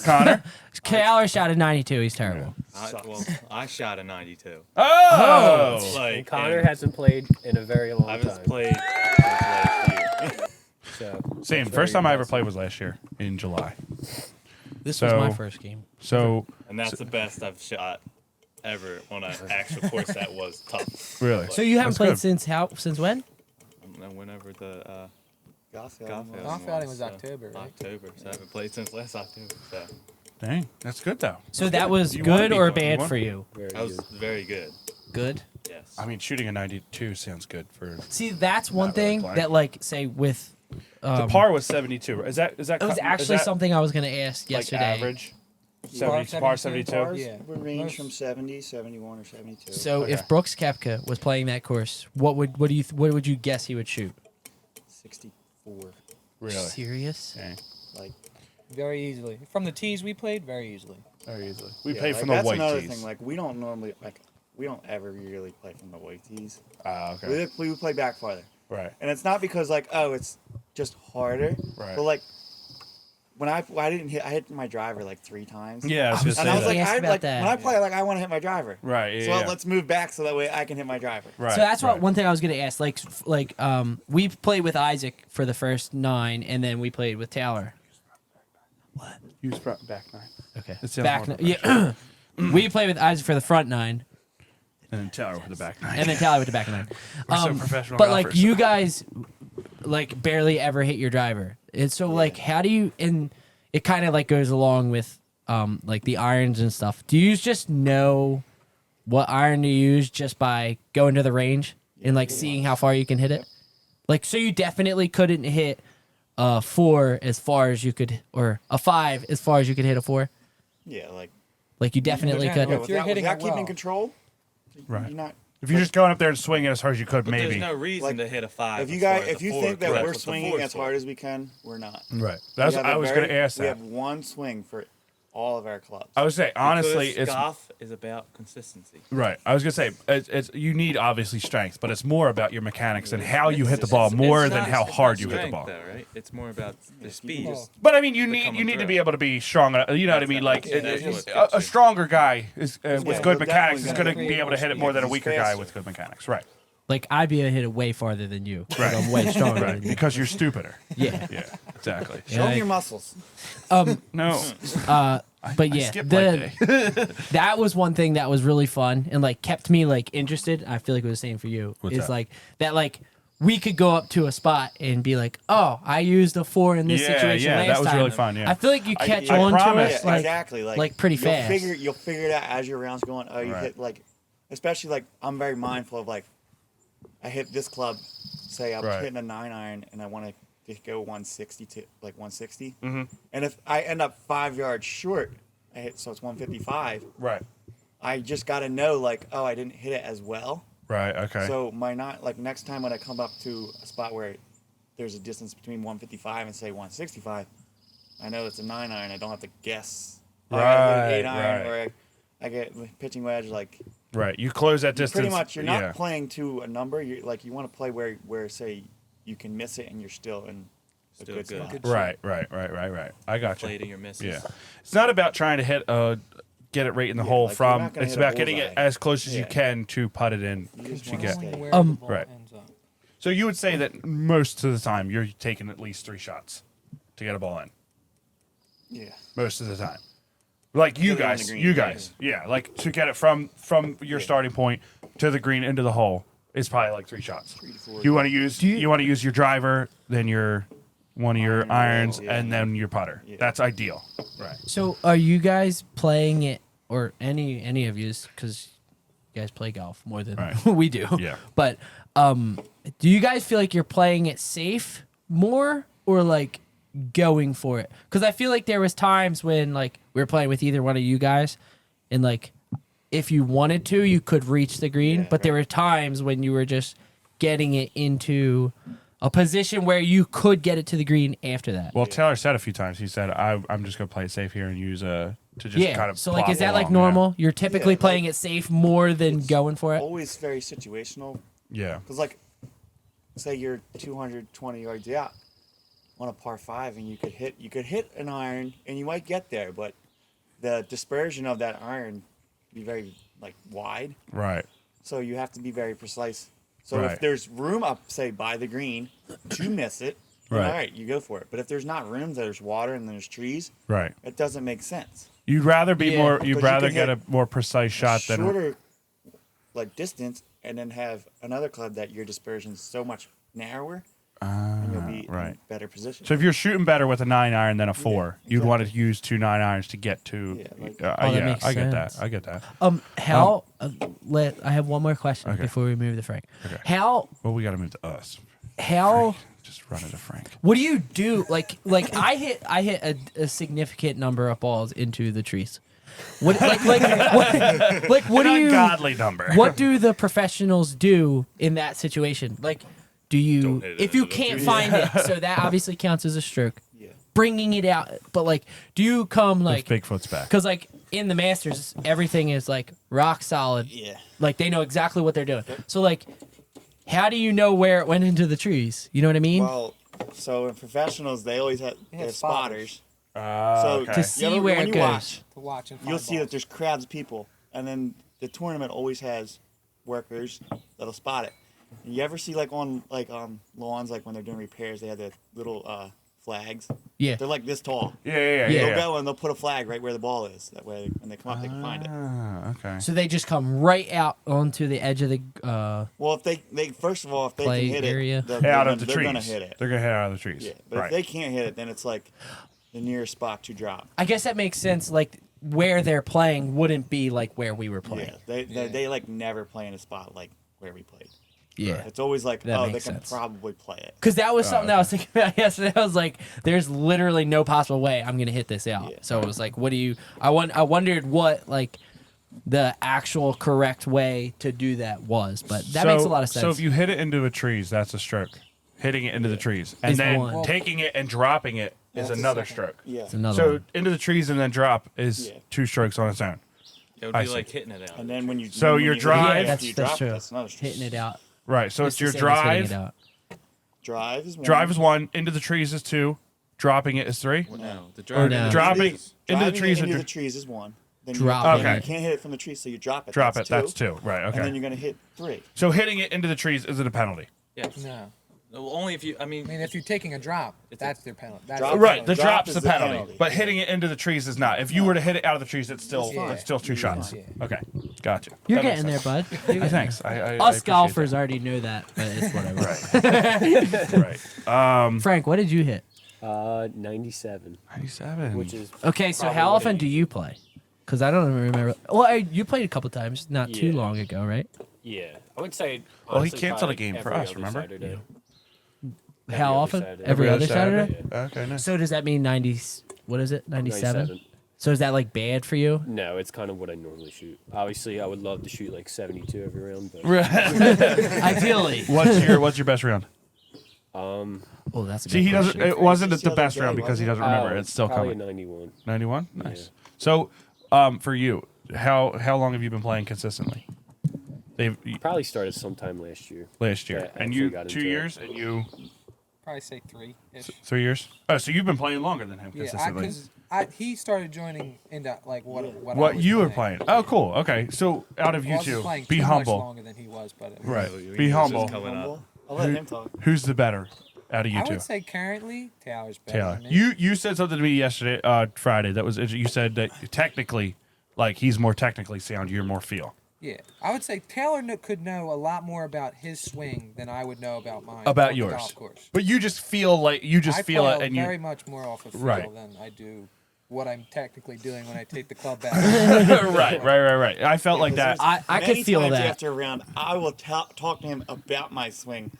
Connor. Kyler shot a 92. He's terrible. I shot a 92. Oh. Like, And Connor and hasn't played in a very long I time. haven't played since last year. So Same. that's First very time I ever impressive. played was last year in July. This So- was my first game. So And that's the best I've shot ever on an actual course that was tough. really. So you haven't That's played good. since when? And whenever the Golf golf outing was- Golf outing was October, right? October. So I haven't played since last October. So Dang, that's good though. So that was You wanna good be or good. You bad want- for you? Very that was good. very good. Good. Yes. I mean, shooting a 92 sounds good for. See, that's one Not really thing playing. that, like, say with. The par was 72. Is that? It was is actually that, something I was going to ask like yesterday. average. Par 70, par 72? 72. Bars Yeah. would range Most- from 70, 71, or 72. So Okay. if Brooks Koepka was playing that course, what would you guess he would shoot? 64. Really? Serious? Dang. Like Very easily. From the tees we played, very easily. Very easily. We yeah, played like, from the that's white another tees. thing. Like we don't normally we don't ever really play from the white tees. Ah, okay. We would play back farther, Right. and it's not because like it's just harder. Right. But like when I hit my driver like 3 times. Yeah, I was gonna And I was say like, that. Ask I about like that. when I play, like I want to hit my driver. Right. Yeah. So yeah. let's move back so that way I can hit my driver. Right. So that's what right. one thing I was going to ask. Like we played with Isaac for the first 9, and then we played with Taylor. Use front back 9. Okay. It sounds Back more yeah. We played with Isaac for the front 9, And then Taylor with the back 9. and then Taylor with the back 9. We're so professional But like golfers. you guys, like barely ever hit your driver, and so like how do you? And it kind of like goes along with like the irons and stuff. Do you just know what iron to use just by going to the range and like seeing how far you can hit it? Like so you definitely couldn't hit a 4 as far as you could, or a 5 as far as you could hit a 4. Yeah, like Like you definitely Yeah, could. if you're hitting without it keeping well. control. Right. You're not. If you're just going up there and swinging as hard as you could, But maybe. there's no reason Like, to hit a 5. If you as guys, far as if a you 4, think that correct, we're with the swinging 4 as hard as we can, we're not. Right. That's We what have I a was very- going to ask We that. have one swing for all of our clubs. I would say honestly, Because it's golf is about consistency. right. I was gonna say it's you need obviously strength, but it's more about your mechanics and how you hit the ball more than how hard you hit the ball. Though, right? It's more about the speed. Well, But I mean, you Becoming need to through. be able to be strong. You know what I mean? Like That's what a gets you. stronger guy is with Yeah, good he'll mechanics is definitely going to be able to hit it more than a he's weaker guy faster. with good mechanics. Right. Like I'd be able to hit it way farther than you. 'cause Right. I'm way stronger Right. than you. Because you're stupider. Yeah. Yeah. Exactly. Show them your muscles. No. But yeah, skipped leg day. that was one thing that was really fun and like kept me like interested. I feel like it was the same for you. What's is that? like that like we could go up to a spot and be like, oh, I used a 4 in this Yeah, situation yeah, last that was time. really fun, yeah. I feel like you catch I on to promise. it like, exactly. like pretty fast. You'll figure it out as your round's going. Oh, you Right. hit like, especially like I'm very mindful of like, I hit this club. Say I'm Right. hitting a 9-iron and I want to go 160 to like 160. Mm-hmm. And if I end up 5 yards short, so it's 155. Right. I just got to know like, oh, I didn't hit it as well. Right. Okay. So next time when I come up to a spot where there's a distance between 155 and say 165, I know it's a 9-iron. I don't have to guess. Oh, I gotta hit an 8-iron right. or I get pitching wedge. Like right. You close that distance. pretty much, you're not yeah. playing to a number. You want to play where say you can miss it and you're still in a Still good good. spot. Right. I got you. Play to your misses. Yeah. It's not about trying to hit get it right in the Yeah, hole like, you're from. not gonna It's hit a about getting it bullseye. as close as you Yeah. can to put it in You just to wanna get. stay- Knowing where the ball right. ends up. So you would say that most of the time you're taking at least 3 shots to get a ball in. Yeah. Most of the time. Like you Get it on the guys, green, yeah. Like to get it from your starting point to the green into the hole is probably like 3 shots. 3 to 4. You want to use you want to use your driver, then one of your Iron, irons, yeah. and then your putter. Yeah. That's ideal. Right. So are you guys playing it, or any of yous, because you guys play golf more than Right. we do. Yeah. But do you guys feel like you're playing it safe more, or like going for it? Because I feel like there was times when like we were playing with either one of you guys, and like if you wanted to, you could reach the green. Yeah, but there were times when you were just getting it into a position where you could get it to the green after that. Well, Taylor said a few times. He said, "I'm just gonna play it safe here and use to just yeah. kind of." So like, plop is that like along, normal? You're typically Yeah, playing like, it safe more than it's going for it. Always very situational. Yeah. Because, like, say you're 220 yards out on a par 5, and you could hit an iron, and you might get there, but the dispersion of that iron be very like wide. Right. So you have to be very precise. So Right. if there's room up, say by the green, to miss it, then Right. all right, you go for it. But if there's not room, there's water and there's trees, Right. it doesn't make sense. You'd rather be Yeah. more. But You'd you rather can get a hit more precise shot than. Shorter, like distance, and then have another club that your dispersion's so much narrower, and you'll be in right. a better position. So if you're shooting better with a 9-iron than a 4, Yeah, you'd want to exactly. use 2 9-irons to get to. Yeah, like- Oh, that makes I get that. sense. I get that. How? I have one more question Okay. before we move to Frank. Okay. How? Well, we got to move to us. How? Just run into Frank. What do you do? Like I hit a significant number of balls into the trees. What what do An you? ungodly number. What do the professionals do in that situation? Like, do you Don't hit it if you into the can't trees. find it? So that obviously counts as a stroke. Yeah. Bringing it out, but like, do you come like? Bigfoot's back. Because like in the Masters, everything is like rock solid. Yeah. Like they know exactly what they're doing. So like, how do you know where it went into the trees? You know what I mean? Well, so in professionals, they always have They their have spotters. So So To see you ever- where when it you goes. watch, To watch and you'll find see that balls. there's crowds of people, and then the tournament always has workers that'll spot it. You ever see like on lawns, like when they're doing repairs, they have the little flags. Yeah. They're like this tall. Yeah. They'll go and they'll put a flag right where the ball is. That way, when they come up, they can find it. Ah, okay. So they just come right out onto the edge of the. Well, if they first of all, if they Play can hit area. it, Out of the they're trees. gonna hit it. They're gonna hit out of the trees. Yeah, but right. if they can't hit it, then it's like the nearest spot to drop. I guess that makes sense. Like where they're playing wouldn't be like where we were playing. Yeah, they like never play in a spot like where we played. Yeah. It's always like, That oh, they makes can sense. probably play it. Because that was something that I was thinking about yesterday. I was like, "There's literally no possible way I'm gonna hit this out." Yeah. So it was like, "What do you?" I wondered what like the actual correct way to do that was, but that makes a lot of sense. So if you hit it into a trees, that's a stroke. Hitting it into the trees, and Is then one. taking it and dropping it is That's a another second. stroke. Yeah. it's another So one. into the trees and then drop is Yeah. 2 strokes on its own. It would I be see. like hitting it out. And then when you So when your you hit it drive- after That's you drop it, true. that's another Hitting it out. Right. So It's it's your the same as hitting drive. it out. Drive is one. Drive is 1. Into the trees is 2. Dropping it is 3. No, the Or drive. no. Dropping into the Driving trees into and the trees is 1. Then Dropping you it. can't hit it from the trees, so you drop it. drop that's it. That's 2. Right. And then Okay. you're gonna hit 3. So hitting it into the trees is it a penalty? Yes. No. Only if you. I I mean, mean, if you're taking a drop, that's their penalty. That's Drop- Right, the Drop drop's is the the penalty, penalty. but hitting it into the trees is not. If you were to hit it out of the trees, it's still It's fine. it's still 2 shots. Yeah. Okay, gotcha. You're That makes getting there, sense. bud. You're getting Thanks. there. I Us appreciate golfers that. already know that, but it's whatever. Right. Frank, what did you hit? 97, 97. which is Okay, so probably how what often it- do you play? Because I don't even remember. Well, you played a couple times, not too Yeah. long ago, right? Yeah, I would say. Well, he honestly, canceled a probably game for every us, other remember? Saturday. How other often? Saturday. Every other Saturday? Okay, nice. So does that mean 90? What is it? 97? 97. So is that like bad for you? No, it's kind of what I normally shoot. Obviously, I would love to shoot like 72 every round, but Ideally. What's your best round? um, Oh, that's a See, good he doesn't. question. It wasn't Just the the other best day, round because he wasn't doesn't remember. It's still probably coming. a 91. 91. Nice. Yeah. So, for you, how long have you been playing consistently? They've Probably started sometime last year. last year, Yeah, I and actually you got 2 into it. years, and you Probably say 3-ish. 3 years. Oh, so you've been playing longer than him Yeah, consistently. because he started joining into like what I What was you were playing? Oh, cool. Okay, so out of I you wasn't two, playing be too much humble. longer than he was, but Right. we Be knew this was humble. coming up. Humble. I'll let him talk. Who's the better out of you I two? would say currently Taylor's better. Taylor. Than me. You said something to me yesterday, Friday. That was you said that technically, like he's more technically sound. You're more feel. Yeah, I would say Taylor could know a lot more about his swing than I would know about mine. About on the yours. golf course. But you just feel like you just I feel play it, and very you much more off of feel Right. than I do what I'm technically doing when I take the club back. right. I felt like that. I Many could feel times that. after a round, I will talk to him about my swing.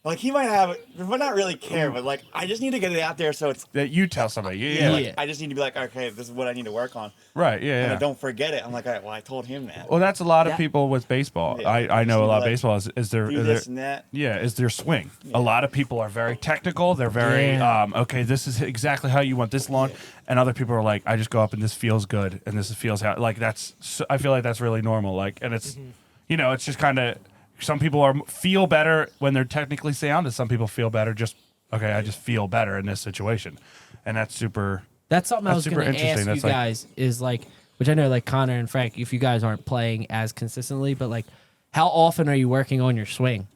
Like he might have, but not really care. But like, I just need to get it out there so it's. That you tell somebody. Yeah. Yeah. like- Yeah. I just need to be like, okay, this is what I need to work on, right. Yeah. and Yeah. I don't forget it. I'm like, all right, well, I told him that. Well, that's a lot of Yeah. people with baseball. Yeah. I know a Just lot of like, baseball is their Do this and that. yeah, is their swing. A lot of people are very technical. They're very Yeah. okay, this is exactly how you want this lawn. And other people are like, I just go up and this feels good and this feels how like I feel like that's really normal. Like and it's it's just kind of some people feel better when they're technically sound and some people feel better just okay, I just feel better in this situation. And that's super That's something I That's was super going to interesting. ask That's you like- guys is like, which I know like Connor and Frank, if you guys aren't playing as consistently, but like, how often are you working on your swing?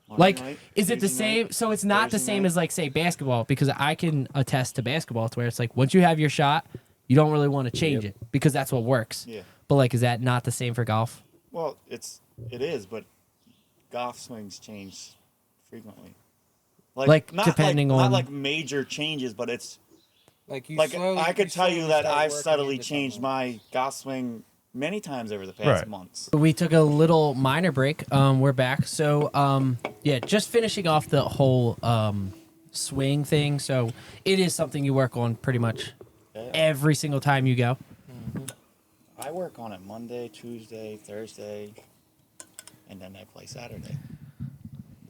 Like, Monday night, is it the Tuesday same? night, So it's not the Thursday same night. as like say basketball because I can attest to basketball to where it's like once you have your shot, you don't really want to change it because that's what works. Yeah. But like, is that not the same for golf? Well, it is, but golf swings change frequently. Like, not depending not on- like major changes, but it's Like you like slowly, I could tell you slowly that start I've working subtly into changed something. my golf swing many times over the past Right. months. We took a little minor break. We're back. So, yeah, just finishing off the whole swing thing. So it is something you work on pretty much every single time you go. I work on it Monday, Tuesday, Thursday, and then I play Saturday.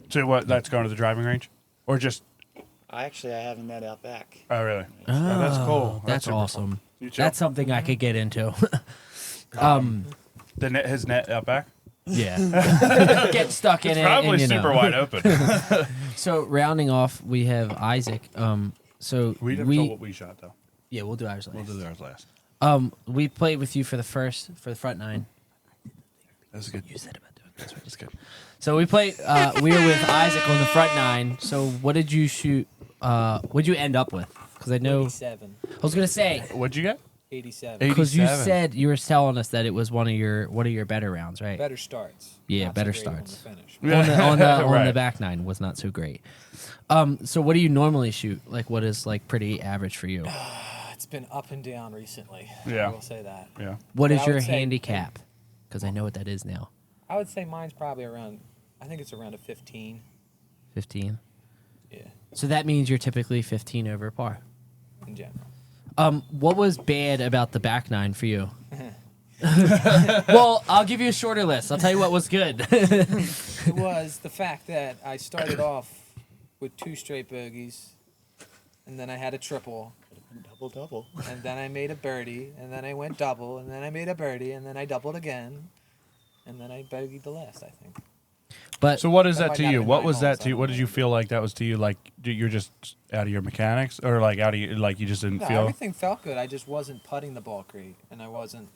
so what that's going to the driving range? Or just I have him net out back. oh really? Oh, that's cool. That's super awesome. cool. You too? That's something I could get into. his net out back? Yeah. Get stuck in It's it. probably and, you super know. wide open. So rounding off, we have Isaac. So We didn't tell what we shot though. yeah, we'll do ours We'll last. do ours last. We played with you for the front nine. That's good. You said about doing this. That's good. So we played. We were with Isaac on the front nine. So what did you shoot? What'd you end up with? Because I know 87. I was gonna say What'd you get? 87. because you 87. said you were telling us that it was one of your better rounds, right? Better starts. Yeah, Not so better great on the starts. finish. on the Right. back nine was not so great. So what do you normally shoot? Like what is like pretty average for you? It's been up and down recently. Yeah. I will say that. Yeah. What But is I your would say- handicap? Because I know what that is now. I would say mine's probably around. I think it's around a 15. 15. Yeah, So that means you're typically 15 over par. in general. What was bad about the back nine for you? Well, I'll give you a shorter list. I'll tell you what was good. It was the fact that I started off with 2 straight bogeys, and then I had a triple, Double. and then I made a birdie, and then I went double, and then I made a birdie, and then I doubled again, and then I bogeyed the last, I think. But So what is That that might to not you? have been What nine was that holes, to I you? don't What did know. you feel like that was to you? Like you're just out of your mechanics, or like out of your, like you just didn't No, feel? everything felt good. I just wasn't putting the ball great, and I wasn't,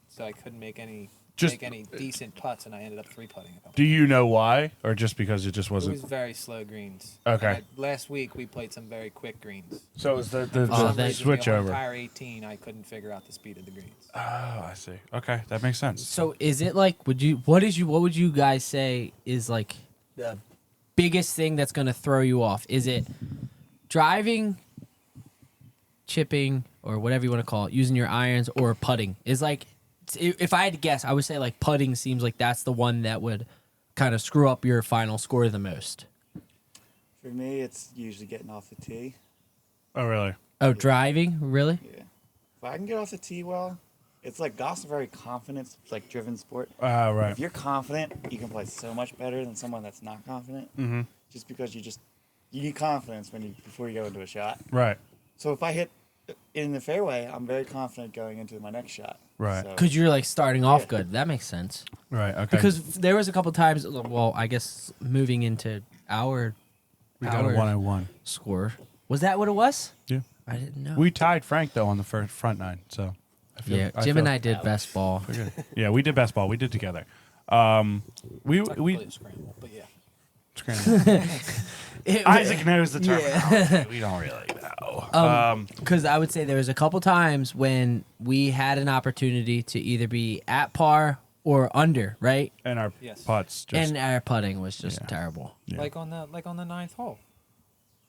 so I couldn't make any Just- make any decent putts, and I ended up 3-putting a couple. Do you know why, or just because it just It wasn't? was very slow greens. Okay. And last week we played some very quick greens. So it was the For some that reason, switch the whole over. entire 18, I couldn't figure out the speed of the greens. Oh, I see. Okay, that makes sense. So is it like what would you guys say is like the biggest thing that's going to throw you off? Is it driving, chipping, or whatever you want to call it, using your irons, or putting? Is like, if I had to guess, I would say like putting seems like that's the one that would kind of screw up your final score the most. For me, it's usually getting off the tee. Oh, really? Oh, driving, really? Yeah. If I can get off the tee well, it's like golf's a very confidence, like driven sport. Right. If you're confident, you can play so much better than someone that's not confident. Mm-hmm. Just because you need confidence before you go into a shot. Right. So if I hit in the fairway, I'm very confident going into my next shot. Right. So, Because you're like starting off Yeah. good. That makes sense. Right. Okay. Because there was a couple times, well, I guess moving into our we got a 101. score. Was that what it was? Yeah. I didn't know. We tied Frank though on the front nine. So. Yeah, Jim and I did best ball. Good. Yeah, we did best ball. We did together. We I could play a scramble, but yeah. Isaac knows the term. Yeah. We don't really know. Because I would say there was a couple times when we had an opportunity to either be at par or under, right? And our Yes. putts just. And our putting was just Yeah. terrible. Yeah. Like on the ninth hole.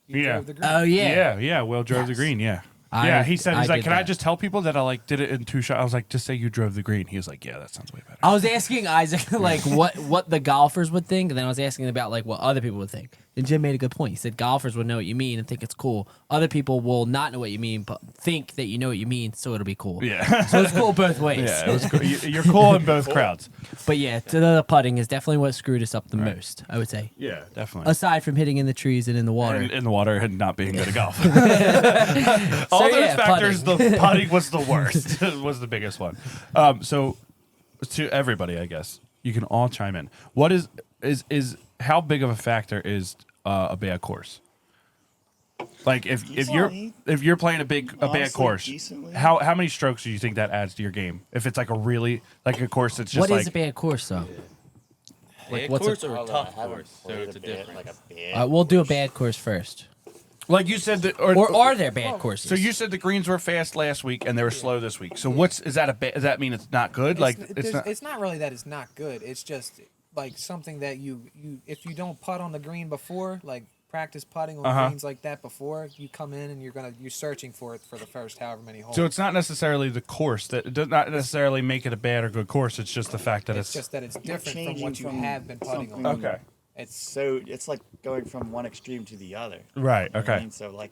You Yeah. drove the green. Oh yeah. Yeah. Will drove the Yes. green. Yeah. I- Yeah, he said, I he's like, did can I that. just tell people that I like did it in 2 shots? I was like, just say you drove the green. He was like, yeah, that sounds way better. I was asking Isaac like what the golfers would think, and then I was asking about like what other people would think. And Jim made a good point. He said golfers would know what you mean and think it's cool. Other people will not know what you mean, but think that you know what you mean, so it'll be cool. Yeah. So it's cool both ways. Yeah, it was cool. You're cool in both crowds. But yeah, the putting is definitely what screwed us up the most, I would say. Yeah, definitely. Aside from hitting in the trees and in the water. And in the water and not being good at golf. So, All those yeah, factors, the putting was the worst. Was the biggest one. So to everybody, I guess you can all chime in. What is how big of a factor is a bad course? Like if you're playing a bad Honestly, course, decently. how many strokes do you think that adds to your game? If it's like a really like a course that's just What like is a bad course though? Bad what's a- course or a tough I haven't course? So played it's a bad- difference. like a bad We'll do a course. bad course first. like you said that Or are there bad courses? So you said the greens were fast last week and they were slow this week. So is that does that mean it's not good? It's not really that it's not good. It's just like something that you if you don't putt on the green before, like practice putting on greens like that before, you come in and you're searching for it for the first however many holes. So it's not necessarily the course that it does not necessarily make it a bad or good course. It's just the fact that it's just that it's different from changing what you from have been putting something- on. okay. It's like going from one extreme to the other. Right. You know what I Okay. mean? So like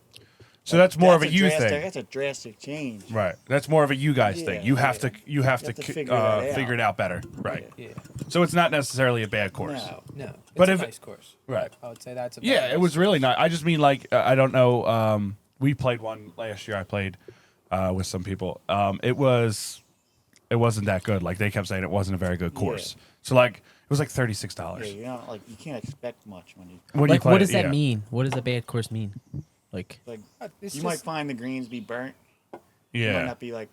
So that's more of a you drastic, thing. That's a drastic change. Right. That's more of a you guys thing. Yeah, You have to figure that out. figure it out better. Right. Yeah. So it's not necessarily a bad course. No. No. It's But a if- nice course. Right. I would say that's a Yeah, it was really nice. I just mean like I don't know. We played one last year. I played with some people. It wasn't that good. Like they kept saying it wasn't a very good course. So like it was like $36. Yeah, you're not like you can't expect much when you When you Like, play what does it, that yeah. mean? What does a bad course mean? Like, like It's you just- might find the greens be burnt. It might Yeah. not be like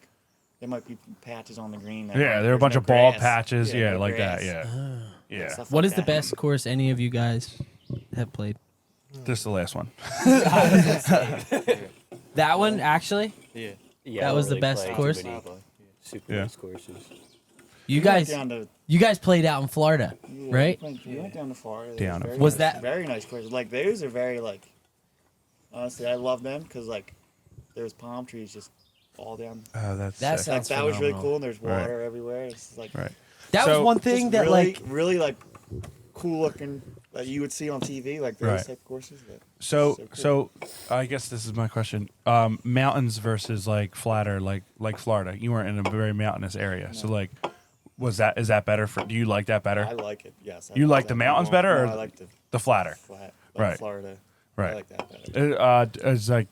there might be patches on the green. That Yeah, there were a there's bunch no of bald grass. patches. Yeah, no like grass. that. Yeah. Yeah. Stuff what like is the that. best course any of you guys have played? This is the last one. That one, actually? Yeah. Yeah, That I don't was the really best play too course? many Probably. super Yeah. nice courses. You We went guys down to- you guys played out in Florida, yeah, right? We went down to Florida. Down to Very Was nice- that- very nice courses? Like those are very like. Honestly, I love them because like there's palm trees just all down. Oh, that's That sick. sounds Like that was really phenomenal. cool. And there's Right. water everywhere. It's like Right. That So- was one just thing that really, like really like cool looking that you would see on TV, like those Right. type of courses. That, So cool. so I guess this is my question. Mountains versus like flatter, like Florida. You weren't in a very mountainous area, so like, is that better for? Do you like that better? I like it. Yes. You like the mountains better, No, or I like the the flatter? flat. Right. Florida. Right. I like that better. It's like,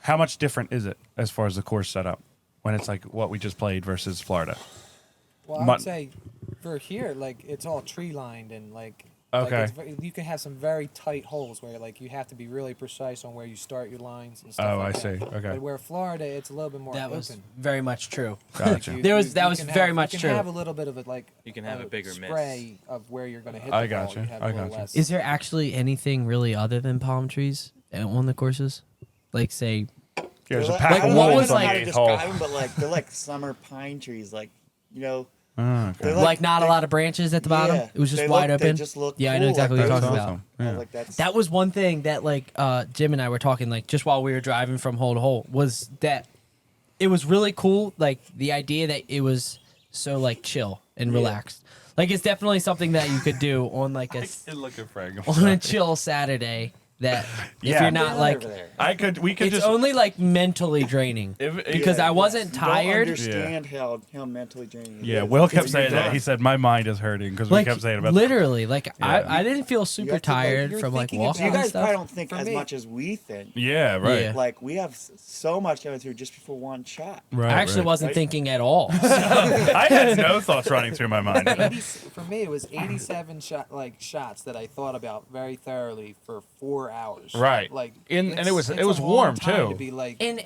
how much different is it as far as the course setup when it's like what we just played versus Florida? Well, I Mon- would say for here, like it's all tree lined and like Okay. You can have some very tight holes where like you have to be really precise on where you start your lines and stuff. Oh, like I that. see. Okay. But where Florida, it's a little bit more That open. was very much true. Gotcha. You- There was- you- that you was can very have, much you true. can have a little bit of a like. You can have a bigger miss. spray of where you're going to hit. I the ball. gotcha. You have I a little gotcha. less. Is there actually anything really other than palm trees on the courses? Like, say, There's a They're pack like, of what wolves was, on like- the how to 8th hole. describe them, but like they're like summer pine trees, like you know. Okay. They're like not a they- lot of branches at the bottom? Yeah, It was just they wide look- they open? just look Yeah, I know cool, exactly like what you're That's talking awesome. about. I was Yeah. like that's That was one thing that like Jim and I were talking like just while we were driving from hole to hole was that it was really cool, like the idea that it was so like chill and relaxed. Like it's definitely something that you could do on like a Look at Frank. I'm on sorry. a chill Saturday that if Yeah. you're not like over there. We could it's just. only like mentally draining because Yeah, I wasn't you don't tired. understand how mentally draining. it Yeah, is. Will kept Because saying you're that. done. He said, my mind is hurting because we Like kept saying about literally, like Yeah. I didn't feel You super have to, like, tired you're from like thinking walking You about- and guys stuff. probably don't think For as me- much as we think. Yeah, right. Yeah. Like we have so much going through just before one shot. Right. I actually right. wasn't Right. thinking at all. I had no thoughts running through my mind. For me, it was 87 shots that I thought about very thoroughly for 4 hours. Right. Like, And it's- it was- it's it was a long warm, time too. To be like, In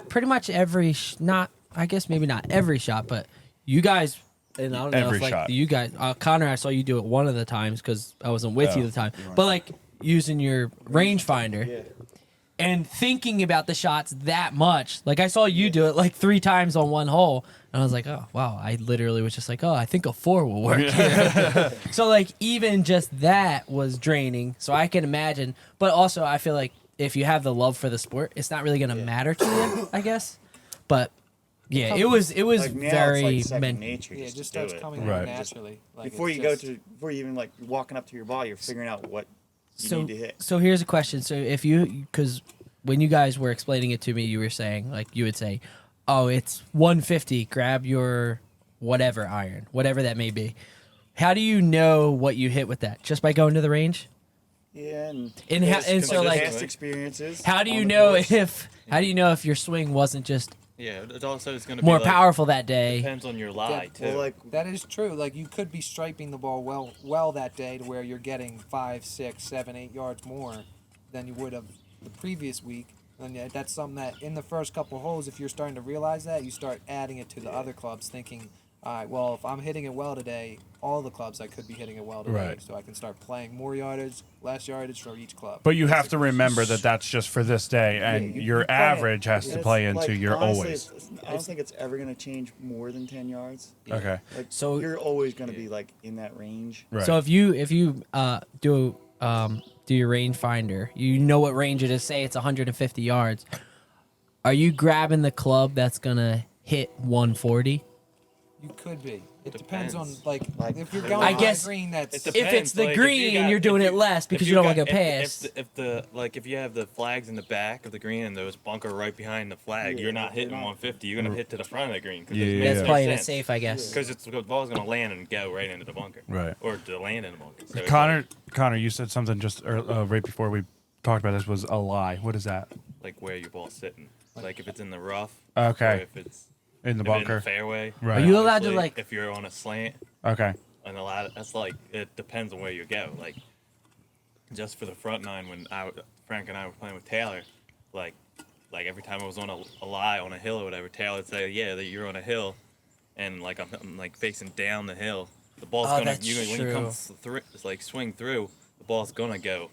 pretty much every not I guess maybe not every shot, but you guys and I don't know Every if like shot. you guys Connor, I saw you do it one of the times because I wasn't with you Oh, the time, but like using your rangefinder. Yeah. And thinking about the shots that much, like I saw you do it like 3 times on one hole, and I was like, oh wow, I literally was just like, oh, I think a 4 will work. here. So like even just that was draining. So I can imagine, but also I feel like if you have the love for the sport, it's not really gonna matter to you, I guess. But yeah, it was Like now very it's like second mental. nature. yeah, it just just to do starts it. coming Right. out naturally. Like, Before it's you just- before you even like walking up to your ball, you're figuring out what you So need to hit. so here's a question. So if you because when you guys were explaining it to me, you were saying like you would say, oh, it's 150. Grab your whatever iron, whatever that may be. How do you know what you hit with that? Just by going to the range? Yeah, And so like, past experiences. how do you on the know course. if your swing wasn't just Yeah, it also is going to more be like, powerful that day? Depends on your lie too. Well, like That is true. Like you could be striping the ball well that day to where you're getting 5, 6, 7, 8 yards more than you would have the previous week. And yeah, that's something that in the first couple holes, if you're starting to realize that, you start adding it to the other clubs, thinking, all right, well, if I'm hitting it well today, all the clubs I could be hitting it well today, Right. so I can start playing more yardage, less yardage for each club. But you have to remember that that's just for this day, and you your play it. average has to it's play into like, your honestly, always. I don't think it's ever going to change more than 10 yards. Okay. Like So- you're always going to be like in that range. Right. So if you do your range finder, you know what range it is. Say it's 150 yards. Are you grabbing the club that's gonna hit 140? You could be. It depends on like if you're I going on guess a green that's It If it's depends, the like, if you green, got- you're doing if it less if because you don't want to got- get past. If you have the flags in the back of the green and those bunker right behind the flag, Yeah, you're not hitting you're not- 150. You're gonna hit to the front of the green. Yeah, That's yeah. playing it safe, I guess. Because the ball's gonna land and go right into the bunker. Right. Or to land in the bunker. So it's Connor, you said something just right before we talked about this was a lie. What is that? like where your ball's sitting. Like if it's in the rough. Okay. Or if it's In the if it's in bunker. the fairway. Right. Are you allowed to, Obviously, like- if you're on a slant Okay. and a lot of, that's like it depends on where you go. Like just for the front nine when Frank and I were playing with Taylor, like every time I was on a lie on a hill or whatever, Taylor would say, yeah, that you're on a hill, and like I'm like facing down the hill. The ball's Oh, gonna that's when you come true. through, it's like swing through, the ball's gonna tend